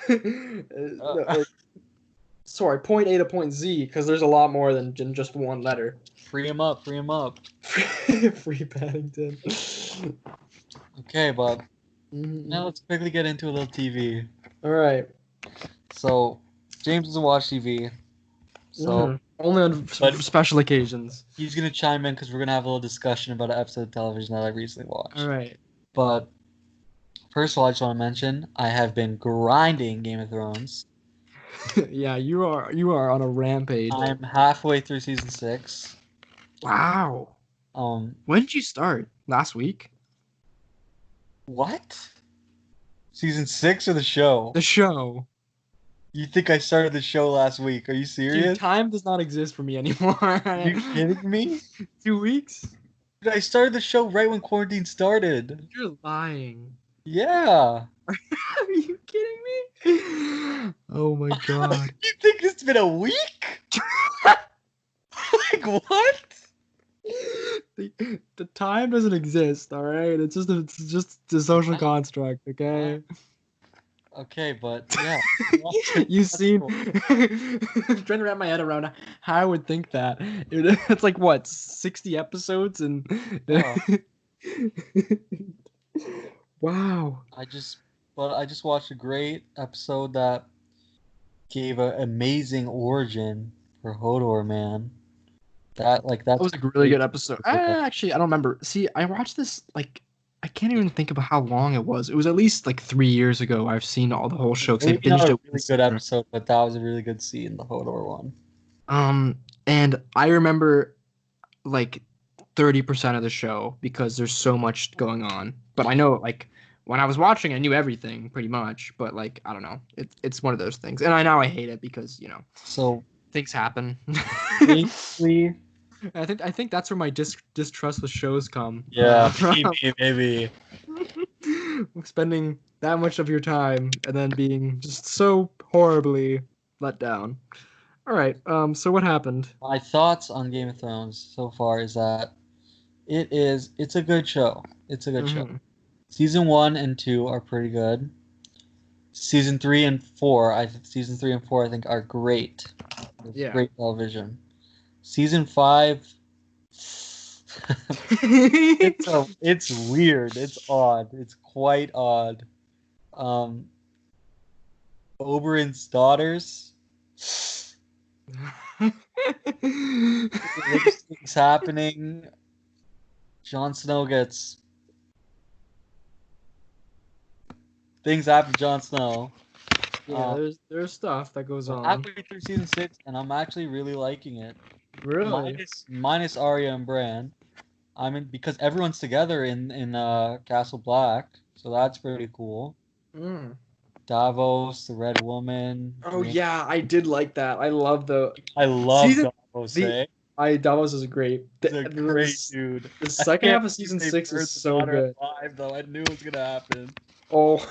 No, Uh, sorry, point A to point Z, because there's a lot more than just one letter. free him up, free him up. Free Paddington. Okay, but now Mhm. let's quickly get into a little TV. All right. So, James doesn't watch TV, so Only on but special occasions. he's gonna chime in because we're gonna have a little discussion about an episode of television that I recently All watched. right. But first of all, I just want to mention I have been grinding Game of Thrones. Yeah, you are on a rampage. I'm halfway through season 6. Wow. Um, When did you start? Last week? what? Season 6 of the show? The show. You think I started the show last week? Are you Dude, serious? time does not exist for me anymore. Are you kidding me? 2 weeks? Dude, I started the show right when quarantine started. You're lying. Yeah. Are you kidding me? Oh my god. You think it's been a week? Like what? The time doesn't exist, all right? It's just a social construct, okay? Okay, but yeah. You That's seem cool. I'm trying to wrap my head around how I would think that. It's like what, 60 episodes and Yeah. wow. I just watched a great episode that gave an amazing origin for Hodor, man. That That's was a really good great. episode. Actually, I don't remember. See, I watched this like I can't even think about how long it was. It was at least like 3 years ago. I've seen all the whole show because I Maybe not binged a it really once. good episode, but that was a really good scene, the Hodor one. And I remember like 30% of the show because there's so much going on. But I know like when I was watching, I knew everything pretty much. But like I don't know, it's one of those things. And I hate it because So things happen. basically, I think that's where my distrust with shows come. yeah, From maybe. spending that much of your time and then being just so horribly let down. All right. So what happened? My thoughts on Game of Thrones so far is that it's a good show. It's a good show. Mm-hmm. Season 1 and 2 are pretty good. Season 3 and 4 I think are great. It's Yeah. great television. Season 5 it's weird. It's odd. It's quite odd. Um Oberyn's daughters. There's things happening. Jon Snow gets things happen to Jon Snow. Yeah, there's stuff that goes I'm on. halfway through season 6 and I'm actually really liking it. Really? Minus Arya and Bran. I mean, because everyone's together in Castle Black, so that's pretty cool. Mm. Davos, the Red Woman. Oh yeah, I did like that. I love the I love season. Davos. The Eh? Davos is great. He's a great dude. The I second can't half of believe season they 6 burned is the so daughter good. alive, though. I knew it was gonna happen. Oh.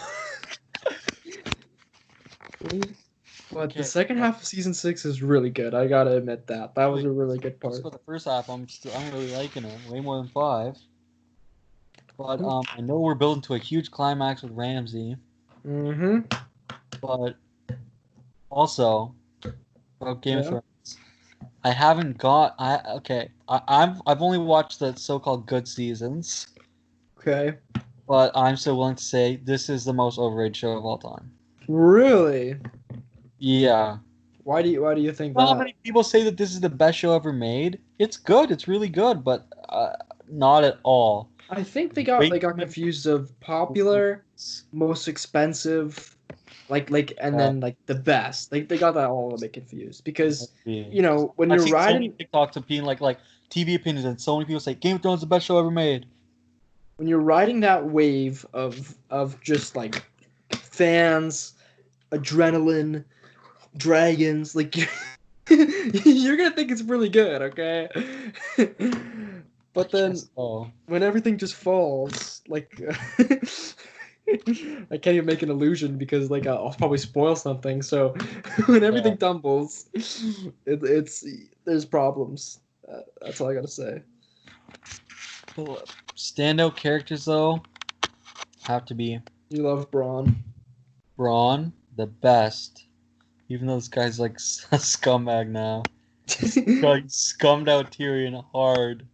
But Okay, the second half of season 6 is really good. I gotta admit that. That was a really good part. just for the first half, I'm really liking it. Way more than 5. But I know we're building to a huge climax with Ramsay. Mm-hmm. But also about Game of Yeah. Thrones. I've only watched the so-called good seasons, Okay. but I'm still willing to say this is the most overrated show of all time. Really? Yeah. Why do you think How that? many people say that this is the best show ever made? It's good. It's really good, but not at all. I think they Way got too many confused of popular, seasons. most expensive, and Uh, then like the best. Like they got that all a bit confused because maybe. when I've you're seen so many riding TikToks of being like TV opinions, and so many people say Game of Thrones is the best show ever made. that wave of just like fans, adrenaline, dragons, like you're gonna think it's really good, okay? But then Oh, when everything just falls, like I can't even make an illusion because like I'll probably spoil something. So when everything tumbles, it's there's problems. That's all I gotta say. standout characters though have to be You love Braun. Braun, the best. Even though this guy's like a scumbag now. He scummed out Tyrion hard.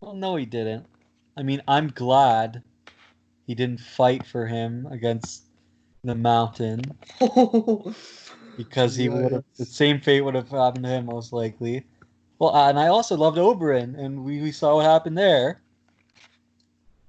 Well, no, he didn't. I mean, I'm glad he didn't fight for him against the Mountain because he would have the Yikes. same fate would have happened to him most likely. Well, and I also loved Oberyn, and we saw what happened there.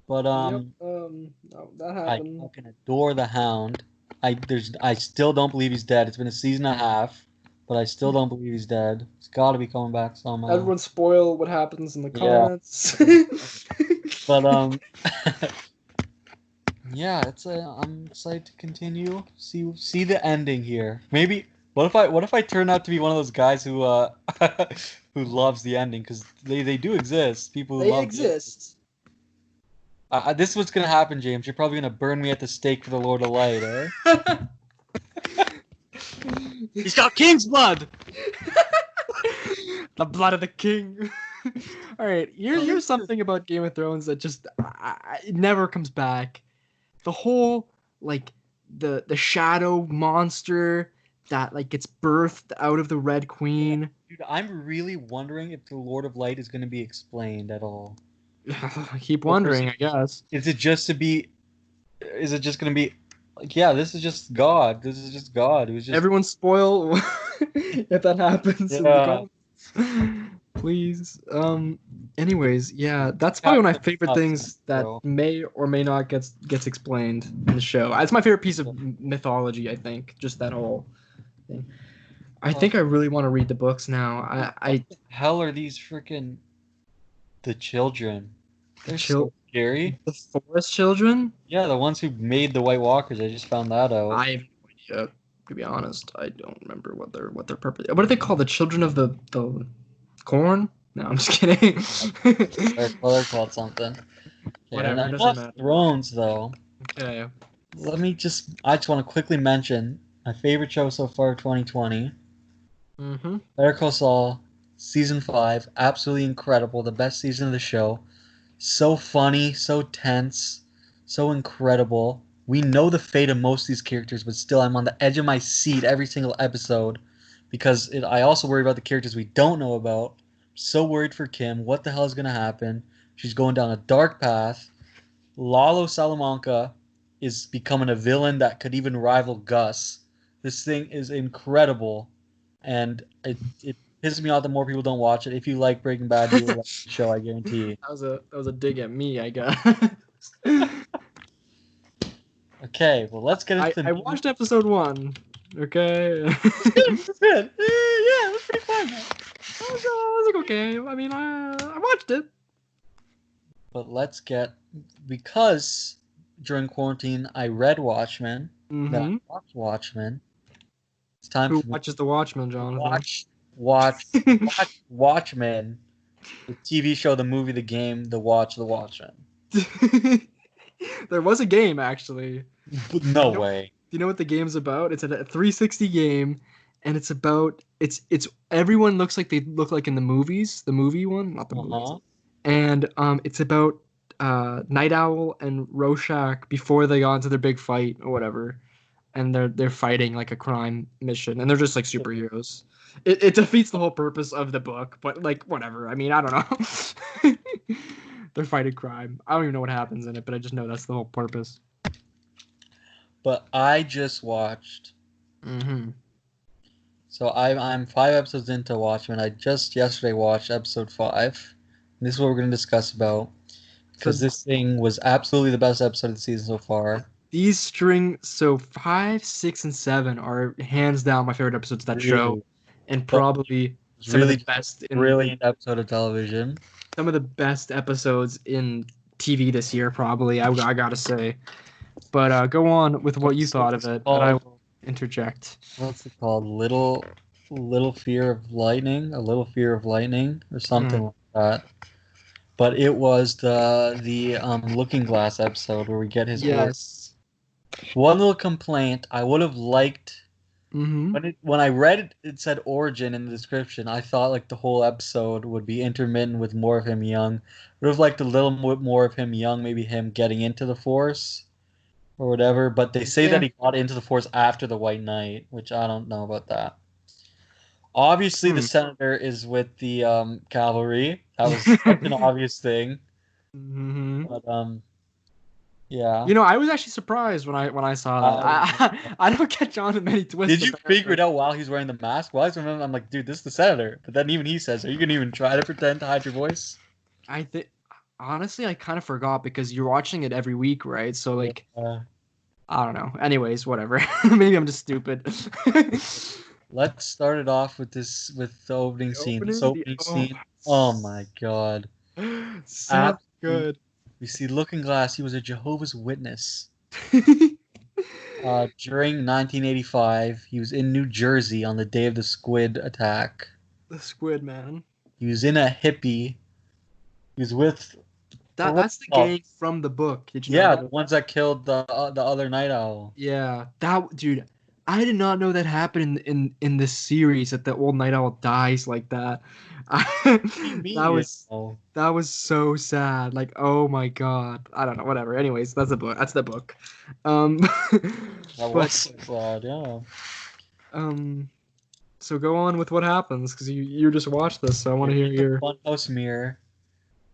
But Yep. No, that I happened. fucking adore the Hound. I still don't believe he's dead. It's been a season and a half, but I still don't believe he's dead. He's got to be coming back somehow. Everyone spoil what happens in the Yeah. comments. But yeah, I'm excited to continue. See the ending here. Maybe, What if I turn out to be one of those guys who who loves the ending? Because they do exist. People who They love exist. this is what's gonna happen, James. You're probably gonna burn me at the stake for the Lord of Light, eh? He's got king's blood. The blood of the king. All right, here's something about Game of Thrones that just it never comes back. The whole like the shadow monster that like gets birthed out of the Red Queen. Dude, I'm really wondering if the Lord of Light is gonna be explained at all. Keep wondering, I guess. Is it just to be? Is it just gonna be? Like, yeah, this is just God. This is just God. It was just Everyone spoil if that happens in the Yeah. comments. Please. Anyways, yeah, that's probably one of my favorite things that bro. may or may not gets explained in the show. It's my favorite piece of mythology, I think. Just that whole thing. I think I really want to read the books now. What the hell are these freaking the children? They're so scary. The Forest Children? Yeah, the ones who made the White Walkers. I just found that out. I have no idea. To be honest, I don't remember what their purpose. What are they called? The Children of the Corn? No, I'm just kidding. They're called something. Whatever, Yeah, it doesn't matter. Thrones, though. Okay. I just want to quickly mention my favorite show so far of 2020. Mm-hmm. Better Call Saul, season 5, absolutely incredible. The best season of the show. So funny, so tense, so incredible. We know the fate of most of these characters, but still, I'm on the edge of my seat every single episode because I also worry about the characters we don't know about. So worried for Kim. What the hell is going to happen? She's going down a dark path. Lalo Salamanca is becoming a villain that could even rival Gus. This thing is incredible, and it pisses me off that more people don't watch it. If you like Breaking Bad, you will like the show, I guarantee. That was a dig at me, I guess. Okay, well, let's get into I watched episode 1. Okay. It's good. Yeah, it was pretty fun. It was like okay. I mean, I watched it. But let's get, because during quarantine I read Watchmen. Then I watched Watchmen. It's time Who for me watches the Watchmen, to Jonathan? watch Watchmen. The TV show, the movie, the game, the Watchmen. There was a game actually. No way. Do you know what the game's about? It's a 360 game, and it's about it's everyone looks like they look like in the movies, the movie one, not the movies. And it's about Night Owl and Rorschach before they got into their big fight or whatever, and they're fighting like a crime mission, and they're just like superheroes. It defeats the whole purpose of the book, but like whatever. I mean, I don't know. They're fighting crime. I don't even know what happens in it, but I just know that's the whole purpose. But I just watched. So I'm 5 episodes into Watchmen. I just yesterday watched episode 5. And this is what we're going to discuss about. Because this thing was absolutely the best episode of the season so far. These 5, 6, and 7 are hands down my favorite episodes of that show. And probably some of the best. Brilliant episode of television. Some of the best episodes in TV this year, probably, I gotta say. But go on with what you thought of it, and I will interject. What's it called? Little Fear of Lightning? A Little Fear of Lightning? Or something like that. But it was the Looking Glass episode where we get his Yes. One little complaint, I would have liked... When I read it said origin in the description, I thought like the whole episode would be intermittent with more of him young. Would have liked a little more of him young, maybe him getting into the Force or whatever. But they say that he got into the Force after the White Knight, which I don't know about that. Obviously, the Senator is with the cavalry. That was such an obvious thing. But yeah. You know, I was actually surprised when I saw that. I don't catch on to many twists. Did you figure it out while he's wearing the mask? While he's wearing it, I'm like, dude, this is the Senator. But then even he says, are you gonna even try to pretend to hide your voice? I think honestly, I kind of forgot because you're watching it every week, right? So like, I don't know. Anyways, whatever. Maybe I'm just stupid. Let's start it off with the opening scene. This opening scene. Oh my god. So good. We see Looking Glass. He was a Jehovah's Witness. During 1985, he was in New Jersey on the day of the squid attack. The Squid Man. He was in a hippie. He was with That's the gang from the book. Did you know yeah, that? the ones that killed the other night owl. Yeah, that dude. I did not know that happened in this series that the old night owl dies like that. That was so sad. Like, oh my god. I don't know. Whatever. Anyways, that's the book. That's the book. That was so sad. Yeah. So go on with what happens because you just watched this, so I want to hear your funhouse mirror.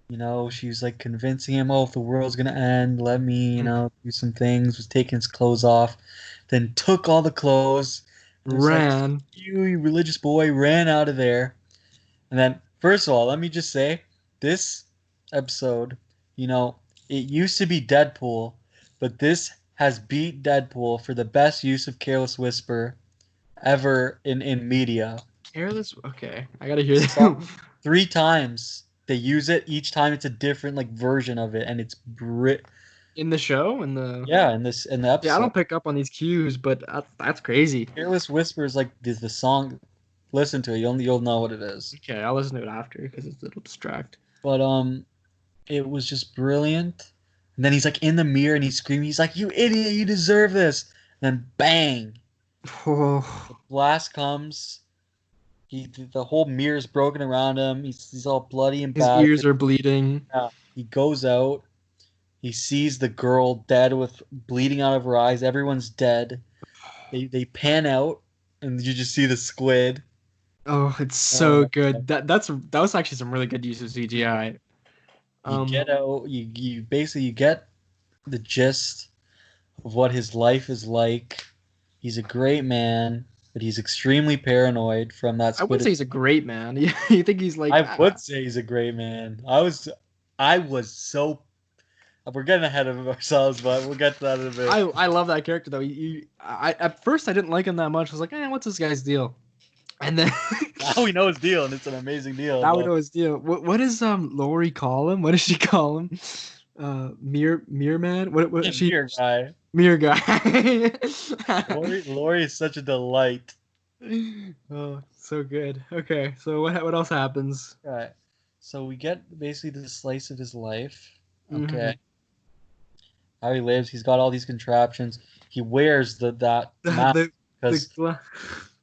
You know, she's like convincing him, oh, if the world's gonna end, let me, do some things. Was taking his clothes off, then took all the clothes, ran. Like, you religious boy, ran out of there. And then, first of all, let me just say, this episode, it used to be Deadpool, but this has beat Deadpool for the best use of Careless Whisper ever in media. Careless? Okay, I gotta hear that. 3 times they use it. Each time it's a different version of it, and it's in the show in the episode. Yeah, I don't pick up on these cues, but that's crazy. Careless Whisper is like the song. Listen to it. You'll know what it is. Okay, I'll listen to it after because it'll distract. But it was just brilliant. And then he's like in the mirror and he's screaming. He's like, "You idiot! You deserve this!" And then bang, the blast comes. The whole mirror's broken around him. He's all bloody and bad. His ears are bleeding. Yeah. He goes out. He sees the girl dead with bleeding out of her eyes. Everyone's dead. They pan out, and you just see the squid. Oh, it's so good. That was actually some really good use of CGI. You get out. You basically get the gist of what his life is like. He's a great man, but he's extremely paranoid from that squid. I would say he's a great man. You think he's like? I would say he's a great man. I was so. We're getting ahead of ourselves, but we'll get to that in a bit. I love that character though. At first I didn't like him that much. I was like, what's this guy's deal? And then now we know his deal, and it's an amazing deal. Now we know his deal. What does Lori call him? What does she call him? Mirror man? What yeah, she? Mirror guy. Mirror guy. Lori is such a delight. Oh, so good. Okay, so what else happens? Right. So we get basically the slice of his life. Okay. Mm-hmm. How he lives. He's got all these contraptions. He wears that mask because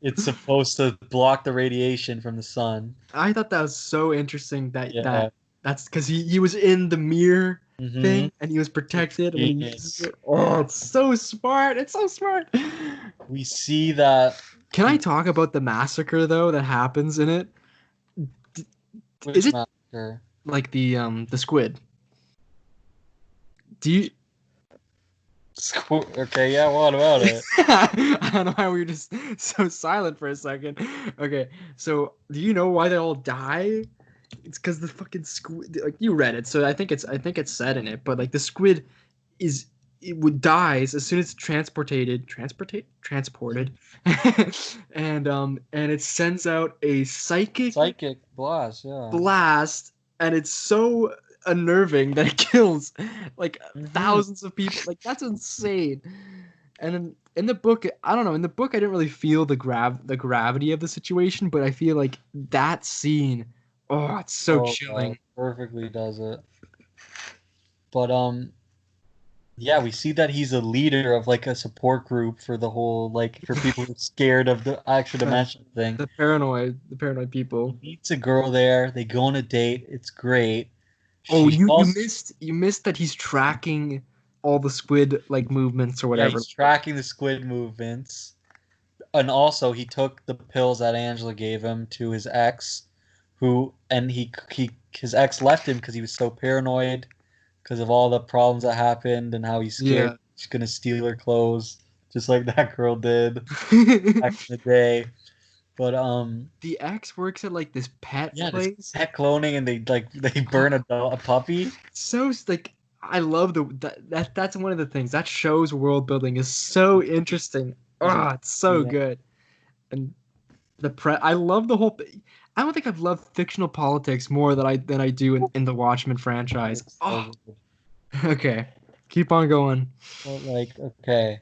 it's supposed to block the radiation from the sun. I thought that was so interesting that's because he was in the mirror thing and he was protected. It's so smart. It's so smart. We see that. Can I talk about the massacre though that happens in it? Which massacre? Like the squid? Do you? Okay, yeah, what about it? I don't know why we were just so silent for a second. Okay, so do you know why they all die? It's because the fucking squid. Like you read it, so I think it's said in it. But like the squid dies as soon as it's transported, and it sends out a psychic blast, yeah. Blast, and it's so unnerving that it kills like thousands of people. Like that's insane. And in the book, I don't know. In the book, I didn't really feel the gravity of the situation, but I feel like that scene. Oh, it's so chilling. Perfectly does it. But yeah, we see that he's a leader of like a support group for the whole for people who are scared of the extra dimension thing. The paranoid people. He meets a girl there. They go on a date. It's great. You missed that he's tracking all the squid movements or whatever. Yeah, he's tracking the squid movements. And also he took the pills that Angela gave him to his ex, his ex left him because he was so paranoid because of all the problems that happened and how he's scared she's gonna steal her clothes, just like that girl did back in the day. But the ex works at this pet place. This pet cloning, and they burn a puppy. So I love that's one of the things that show's world building is so interesting. Oh, it's so good, and I love the whole. I don't think I've loved fictional politics more than I do in the Watchmen franchise. Oh, okay, keep on going. Well, okay.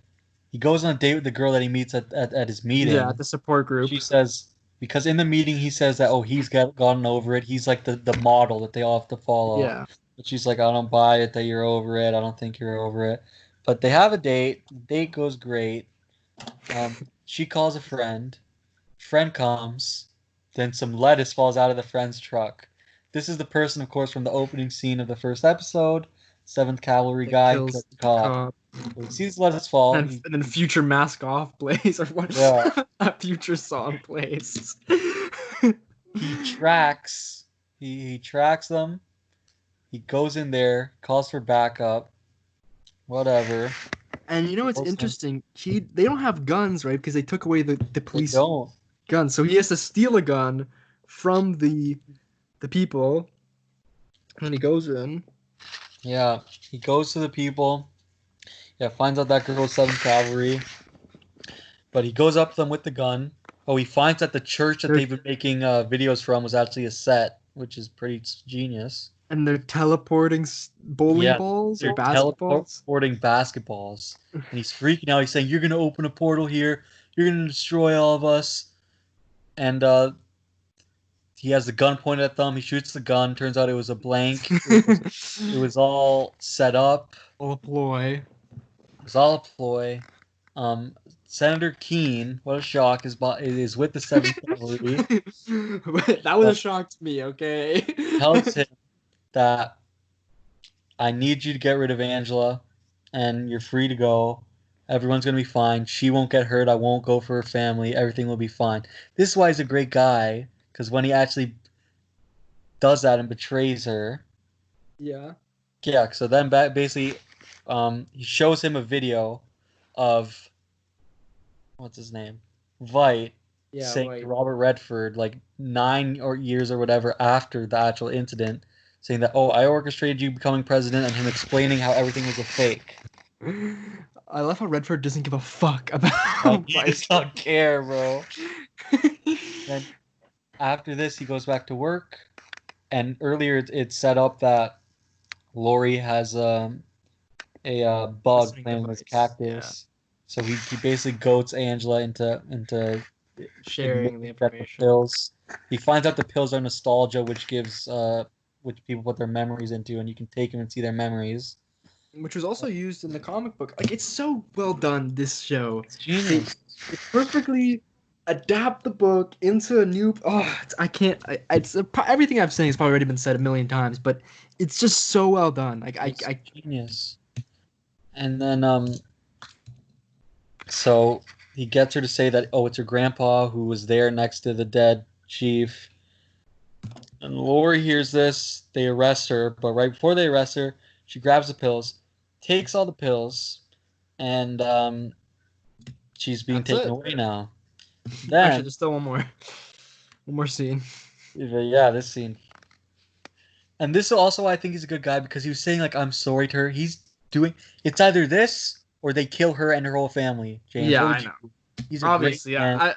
He goes on a date with the girl that he meets at his meeting. Yeah, the support group. She says, because in the meeting he says that, he's gotten over it. He's like the model that they all have to follow. Yeah. But she's like, I don't buy it that you're over it. I don't think you're over it. But they have a date. The date goes great. She calls a friend. Friend comes. Then some lettuce falls out of the friend's truck. This is the person, of course, from the opening scene of the first episode. 7th Cavalry guy kills kills the the cop. cop. He sees lettuce fall. And then Future Mask Off plays, or what? Yeah. A Future song plays. He tracks. He tracks them. He goes in there, calls for backup. Whatever. And you know what's interesting? They don't have guns, right? Because they took away the police guns. So he has to steal a gun from the people. And then he goes in. Yeah, he goes to the people. Yeah, finds out that girl's 7th Cavalry. But he goes up to them with the gun. Oh, he finds that the church that they've been making videos from was actually a set, which is pretty genius. And they're teleporting bowling balls or basketballs? Teleporting basketballs. And he's freaking out. He's saying, you're going to open a portal here. You're going to destroy all of us. And he has the gun pointed at them. He shoots the gun. Turns out it was a blank. It was all set up. All a ploy. It was all a ploy. Senator Keene, what a shock, is with the 7th Cavalry. That was a shock to me, okay? Tells him that I need you to get rid of Angela, and you're free to go. Everyone's going to be fine. She won't get hurt. I won't go for her family. Everything will be fine. This is why he's a great guy, because when he actually does that and betrays her... Yeah. Yeah, so then basically he shows him a video of... What's his name? Veidt. Yeah, saying Veidt. to Robert Redford, like 9 years or whatever after the actual incident, saying that, I orchestrated you becoming president, and him explaining how everything was a fake. I love how Redford doesn't give a fuck about. He does not care, bro. Then after this, he goes back to work, and earlier it's set up that Lori has a bug playing with cactus, so he basically goats Angela into sharing the information. Pills. He finds out the pills are nostalgia, which gives which people put their memories into, and you can take them and see their memories. Which was also used in the comic book. Like, it's so well done, this show. It's genius. They perfectly adapt the book into a new... everything I've said has probably already been said a million times, but it's just so well done. Like, it's genius. And then, so he gets her to say that, it's her grandpa who was there next to the dead chief. And Lori hears this. They arrest her, but right before they arrest her, she grabs the pills, takes all the pills, and she's being taken away now. Then, actually, there's still one more scene. Yeah, this scene. And this also, I think he's a good guy, because he was saying, like, I'm sorry to her. He's doing... It's either this, or they kill her and her whole family, James. Yeah, I know. He's obviously, yeah.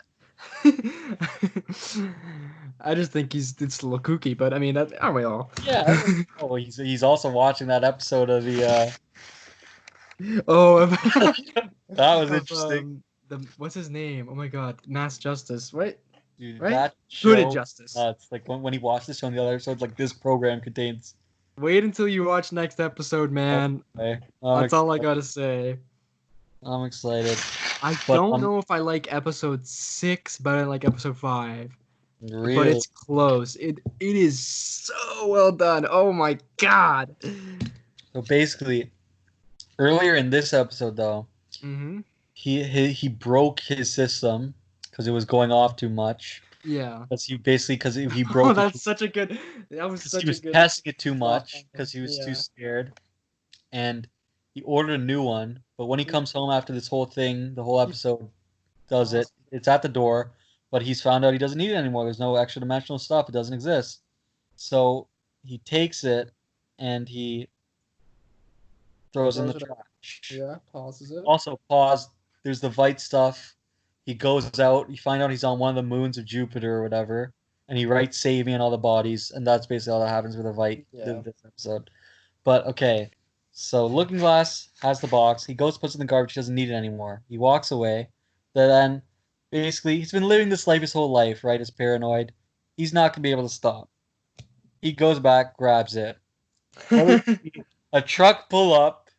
I just think it's a little kooky, but I mean, aren't we all? Yeah. He's also watching that episode of the... that was interesting. What's his name? Oh my God, Mass Justice, right? Dude, right? that show, Good Justice. It's like when he watched this show on the other episodes, like, this program contains... Wait until you watch next episode, man. Okay. That's all I gotta say. I'm excited. I don't know if I like episode 6, but I like episode 5. Really? But it's close. It is so well done. Oh my God. So basically, earlier in this episode, though, he broke his system because it was going off too much. Yeah. Because he broke. Oh, that's such a good. That was such a good. He was testing it too much because he was too scared, and he ordered a new one. But when he comes home after this whole thing, the whole episode does it. It's at the door, but he's found out he doesn't need it anymore. There's no extra dimensional stuff. It doesn't exist. So he takes it and he throws it in the trash. Yeah, pauses it. Also, pause. There's the Veidt stuff. He goes out. You find out he's on one of the moons of Jupiter or whatever, and he writes "Save me" on all the bodies, and that's basically all that happens with the Veidt this episode. But okay, So Looking Glass has the box. He goes, puts it in the garbage. He doesn't need it anymore. He walks away. Then, basically, he's been living this life his whole life, right? He's paranoid. He's not gonna be able to stop. He goes back, grabs it. A truck pull up,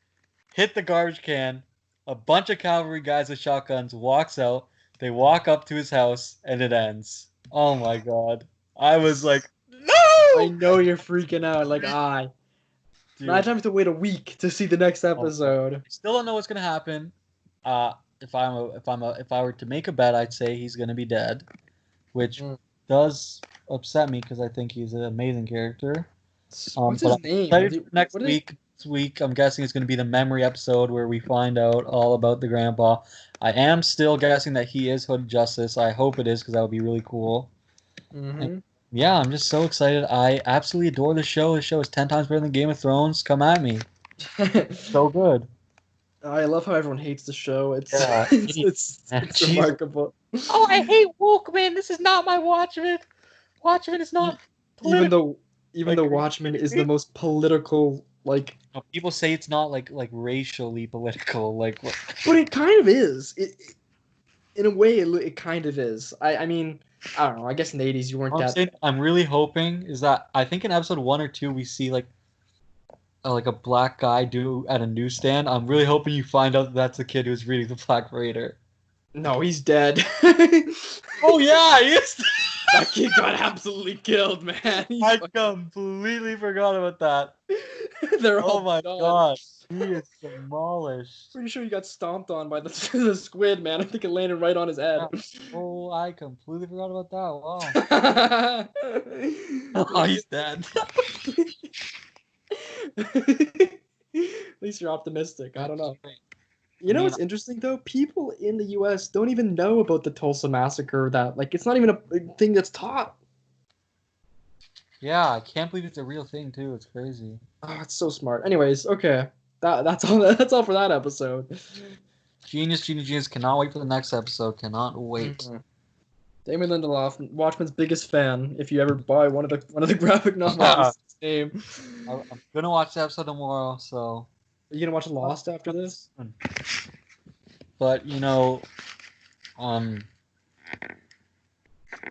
hit the garbage can. A bunch of cavalry guys with shotguns walks out. They walk up to his house, and it ends. Oh my god! I was like, no! I know you're freaking out. Like, Dude, now I have to wait a week to see the next episode. I still don't know what's gonna happen. If I were to make a bet, I'd say he's gonna be dead, which does upset me because I think he's an amazing character. What's his name? Next week, I'm guessing it's gonna be the memory episode where we find out all about the grandpa. I am still guessing that he is Hood Justice. I hope it is because that would be really cool. Mm-hmm. Yeah, I'm just so excited. I absolutely adore the show. The show is 10 times better than Game of Thrones. Come at me. So good. I love how everyone hates the show. It's it's remarkable. Oh, I hate Walkman. This is not my Watchmen. Watchmen is not political. Even though Watchmen is the most political, like. People say it's not like racially political, like. But it kind of is. In a way, it kind of is. I mean. I don't know. I guess in the 80s you weren't that. I'm really hoping is that I think in episode 1 or 2 we see like a black guy at a newsstand. I'm really hoping you find out that that's the kid who's reading the Black Raider. No, he's dead. Oh yeah, he is. That kid got absolutely killed, man. I completely forgot about that. They're all my god. He is demolished. Pretty sure he got stomped on by the squid, man. I think it landed right on his head. Oh, I completely forgot about that. Wow. Oh, he's dead. At least you're optimistic. I don't know. You know what's interesting though? People in the U.S. don't even know about the Tulsa massacre. That it's not even a thing that's taught. Yeah, I can't believe it's a real thing too. It's crazy. Oh, it's so smart. Anyways, okay. That's all for that episode. Genius. Cannot wait for the next episode. Cannot wait. Mm-hmm. Damon Lindelof, Watchmen's biggest fan. If you ever buy one of the graphic novels, name. I'm gonna watch the episode tomorrow. So. Are you gonna watch Lost after this? But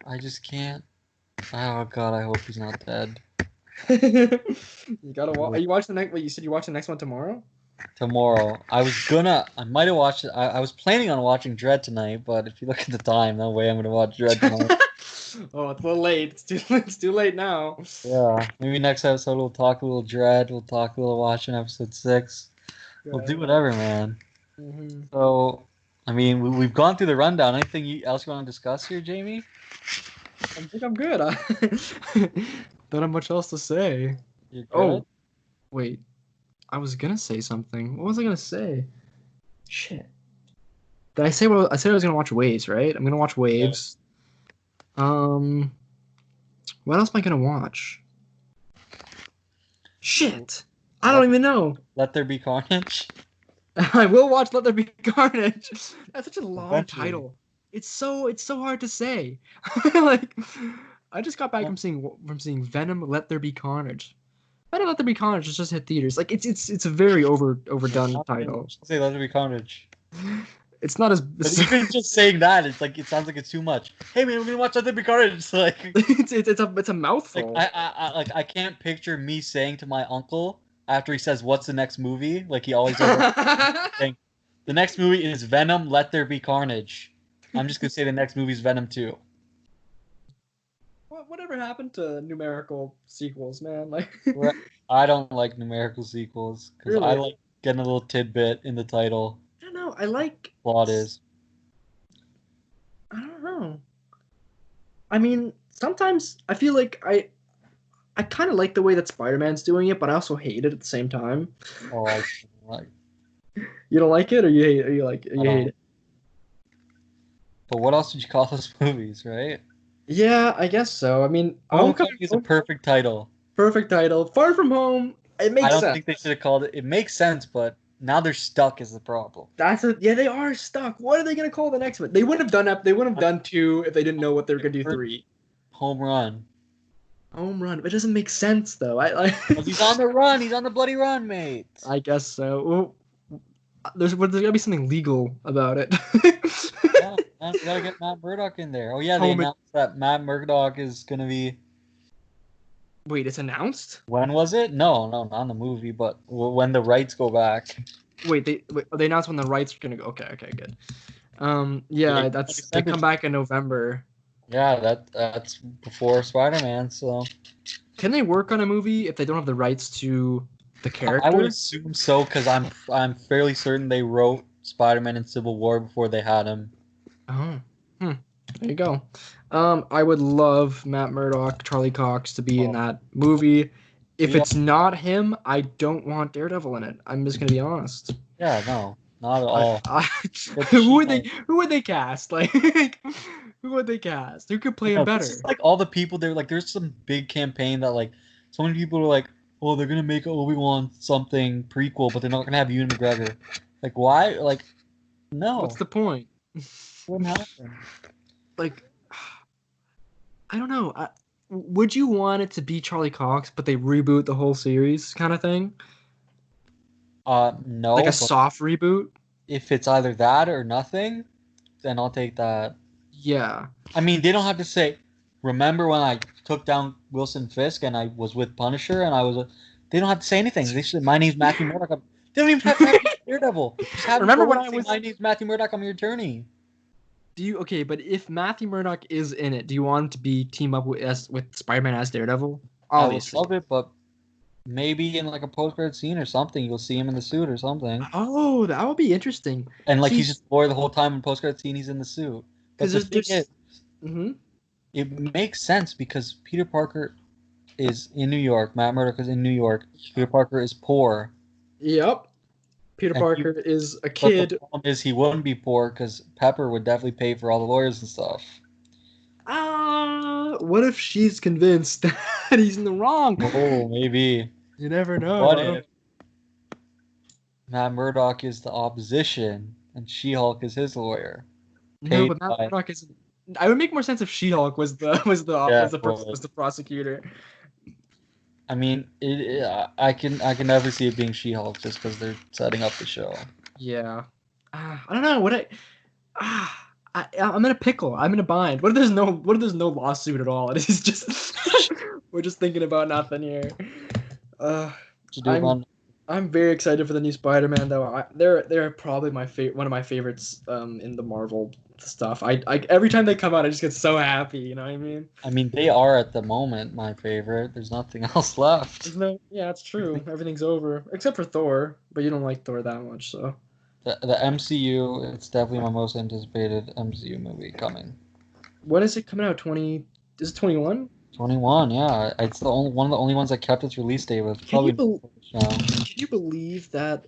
I just can't. Oh god, I hope he's not dead. You gotta watch. Are you watching the next? Wait, you said you watch the next one tomorrow? Tomorrow. I might have watched it. I was planning on watching Dread tonight, but if you look at the time, no way I'm gonna watch Dread tonight. Oh, it's a little late. It's too late now. Yeah. Maybe next episode we'll talk a little Dread. We'll talk a little Watchmen episode 6. Yeah. We'll do whatever, man. Mm-hmm. So, I mean, we've gone through the rundown. Anything else you want to discuss here, Jamie? I think I'm good. Don't have much else to say. You're good? Oh, wait. I was gonna say something. What was I gonna say? Shit. Did I say what I said? I was gonna watch Waves, right? I'm gonna watch Waves. Yeah. What else am I gonna watch? Shit. I don't even know. Let There Be Carnage. I will watch Let There Be Carnage. That's such a long title. It's so hard to say. Like, I just got back from seeing Venom, Let There Be Carnage. Venom, Let There Be Carnage just hit theaters. Like, it's a very overdone title. Say Let There Be Carnage. It's not as. But even just saying that, it's like it sounds like it's too much. Hey man, we're gonna watch Let There Be Carnage. It's like it's a mouthful. Like I can't picture me saying to my uncle after he says, "What's the next movie?" Like he always does. Saying, the next movie is Venom, Let There Be Carnage. I'm just gonna say the next movie is Venom 2. Whatever happened to numerical sequels, man? Like, I don't like numerical sequels because really? I like getting a little tidbit in the title. I don't know. I like. Plot is. I don't know. I mean, sometimes I feel like I kind of like the way that Spider-Man's doing it, but I also hate it at the same time. Oh, I like. You don't like it, or you hate it? Or you like it? You hate it? But what else would you call those movies, right? Yeah, I guess so. I mean, Homecoming is a perfect title. Perfect title. Far From Home. It makes sense. I don't think they should have called it. It makes sense, but now they're stuck is the problem. Yeah, they are stuck. What are they gonna call the next one? They wouldn't have done 2 if they didn't know what they were gonna do 3. Home Run. Home run. It doesn't make sense though. He's on the run. He's on the bloody run, mate. I guess so. Well, there's gotta be something legal about it. Yeah, man, we gotta get Matt Murdock in there. Oh yeah, they announced that Matt Murdock is gonna be. Wait, it's announced? When was it? No, not in the movie, but when the rights go back. Wait, they announced when the rights are gonna go. Okay, good. Yeah, they come back in November. Yeah, that's before Spider-Man. So can they work on a movie if they don't have the rights to the character? I would assume so, because I'm fairly certain they wrote Spider-Man in Civil War before they had him. Oh, there you go. I would love Matt Murdock, Charlie Cox to be in that movie. If it's not him, I don't want Daredevil in it. I'm just gonna be honest. Yeah, no, not at all. Who would they cast? Like, who would they cast? Who could play him better? It's like all the people there. Like, there's some big campaign that like so many people are like, oh, they're gonna make Obi-Wan something prequel, but they're not gonna have Ewan McGregor. Like, why? Like, no. What's the point? Wouldn't happen. Like, I don't know. Would you want it to be Charlie Cox, but they reboot the whole series, kind of thing? No. Like a soft reboot. If it's either that or nothing, then I'll take that. Yeah. I mean, they don't have to say, remember when I took down Wilson Fisk and I was with Punisher and I was. They don't have to say anything. They should. My name's Matthew Murdock. They don't even have to have Daredevil. Just have remember when I was. My name's Matthew Murdock. I'm your attorney. But if Matthew Murdock is in it, do you want him to be team up with Spider-Man as Daredevil? Obviously. I would love it, but maybe in like a post-credit scene or something, you'll see him in the suit or something. Oh, that would be interesting. And like he's just bored the whole time in post-credit scene. He's in the suit. Because it makes sense because Peter Parker is in New York. Matt Murdock is in New York. Peter Parker is poor. Yep. Peter Parker is a kid. The problem is he wouldn't be poor because Pepper would definitely pay for all the lawyers and stuff. What if she's convinced that he's in the wrong? Oh, maybe. You never know. What if Matt Murdock is the opposition and She-Hulk is his lawyer? No, but Matt Murdock isn't. I would make more sense if She-Hulk was the prosecutor. I mean, I can never see it being She-Hulk just because they're setting up the show. Yeah, I don't know I'm in a pickle. I'm in a bind. What if there's no lawsuit at all? It's just we're just thinking about nothing here. I'm very excited for the new Spider-Man though. They're probably one of my favorites in the Marvel stuff. I every time they come out, I just get so happy. You know what I mean? I mean, they are at the moment my favorite. There's nothing else left. Yeah, it's true. Everything's over except for Thor, but you don't like Thor that much, so. The MCU, it's definitely my most anticipated MCU movie coming. When is it coming out? Is it 21? 21, yeah. It's one of the only ones that kept its release date with. Can you believe that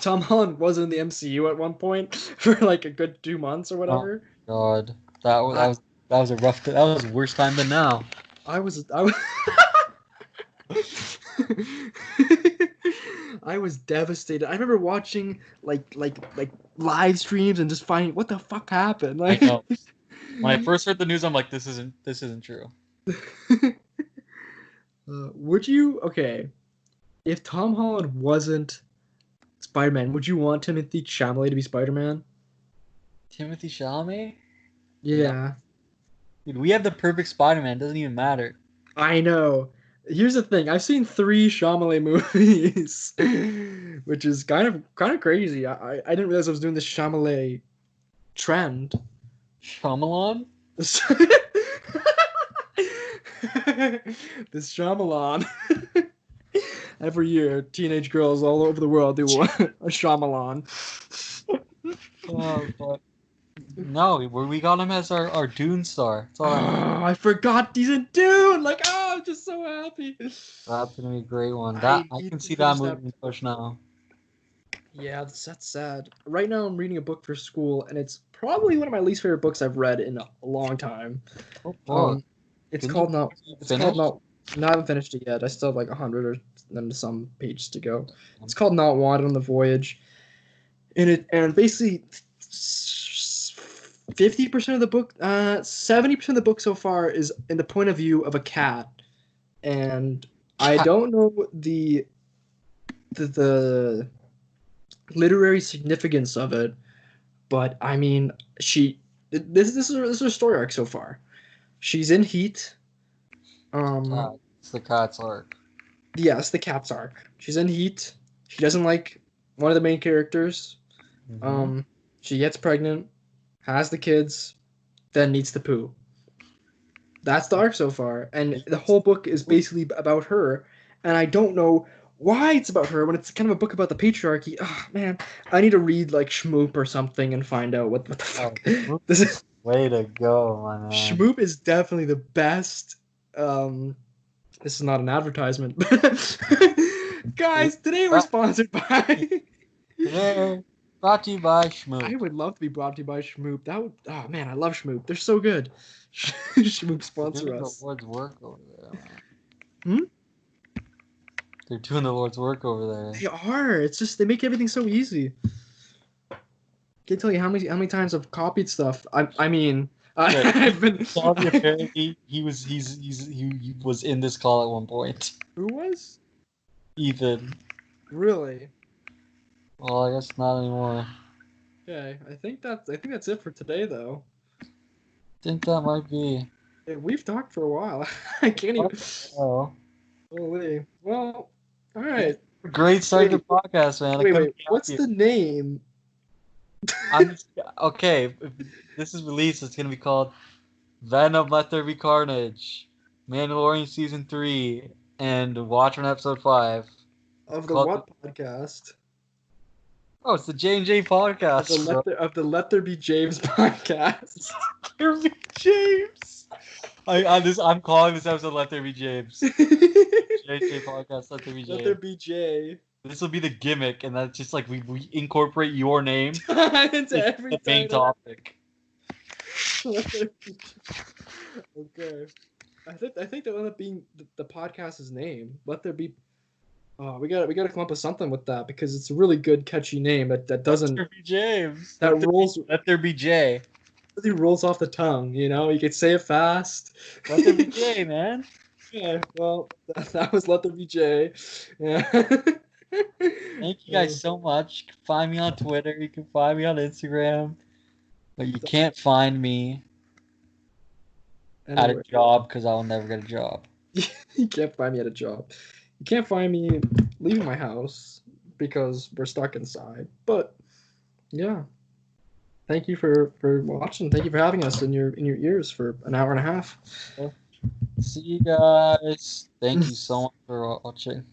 Tom Holland wasn't in the MCU at one point for like a good 2 months or whatever? Oh, God, that was a rough. That was worse time than now. I was I was devastated. I remember watching like live streams and just finding what the fuck happened. Like, I know. When I first heard the news, I'm like, this isn't true. Would you if Tom Holland wasn't Spider-Man, would you want Timothée Chalamet to be Spider-Man? Timothée Chalamet? Yeah. Dude, we have the perfect Spider-Man. It doesn't even matter. I know. Here's the thing. I've seen 3 Chalamet movies, which is kind of crazy. I didn't realize I was doing this Chalamet trend. Shyamalan? This Shyamalan. Every year, teenage girls all over the world do a Shyamalan. But no, we got him as our Dune star. I forgot he's in Dune. Like, I'm just so happy. That's gonna be a great one. I can see that movie push now. Yeah, that's sad. Right now, I'm reading a book for school, and it's probably one of my least favorite books I've read in a long time. It's called Not. No, I haven't finished it yet. I still have like 100 or some pages to go. It's called Not Wanted on the Voyage, and basically 50% of the book, 70% of the book so far is in the point of view of a cat, and I don't know the literary significance of it, but I mean, this is her story arc so far. She's in heat. It's the cat's arc. Yes, the cat's arc. She's in heat. She doesn't like one of the main characters. Mhm. She gets pregnant, has the kids, then needs to poo. That's the arc so far, and the whole book is basically about her. And I don't know why it's about her when it's kind of a book about the patriarchy. Oh, man, I need to read like Shmoop or something and find out what the fuck. This is Way to go, my man. Shmoop is definitely the best. This is not an advertisement. Guys, today we're sponsored by. Today, brought to you by I Shmoop. would love to be brought to you by Shmoop. That would. Oh man, I love Shmoop. They're so good. Shmoop sponsor They're doing us. the Lord's work over there, Hmm? man. They're doing the Lord's work over there. They are. It's just they make everything so easy. Can't tell you how many times I've copied stuff. I mean, I've been. Apparently, he was in this call at one point. Who was? Ethan. Really? Well, I guess not anymore. Okay, I think that's it for today, though. Think that might be. Yeah, we've talked for a while. I can't even. Oh. Holy. Well, all right. Great start to the podcast, man. Wait. What's the name? Okay, if this is released, it's gonna be called Venom: Let There Be Carnage, Mandalorian Season 3, and Watchmen Episode 5. Of the what podcast? Oh, it's the J&J podcast. Of the Let There Be James podcast. Let There Be James. I'm calling this episode Let There Be James. J&J podcast, Let There Be James. Let There Be J. This will be the gimmick, and that's just like we incorporate your name into every the main topic. Okay. I think that will end up being the podcast's name. Let There Be. Oh, we got to come up with something with that because it's a really good, catchy name that doesn't. Let There Be James. That rolls. Let There Be J. Really rolls off the tongue. You know, you could say it fast. Let There Be J, man. Yeah. Well, that was Let There Be J. Yeah. Thank you guys so much. You can find me on Twitter. You can find me on Instagram. But you can't find me at a job because I'll never get a job. You can't find me at a job. You can't find me leaving my house because we're stuck inside. But yeah. Thank you for watching. Thank you for having us in your ears for an hour and a half. See you guys. Thank you so much for watching.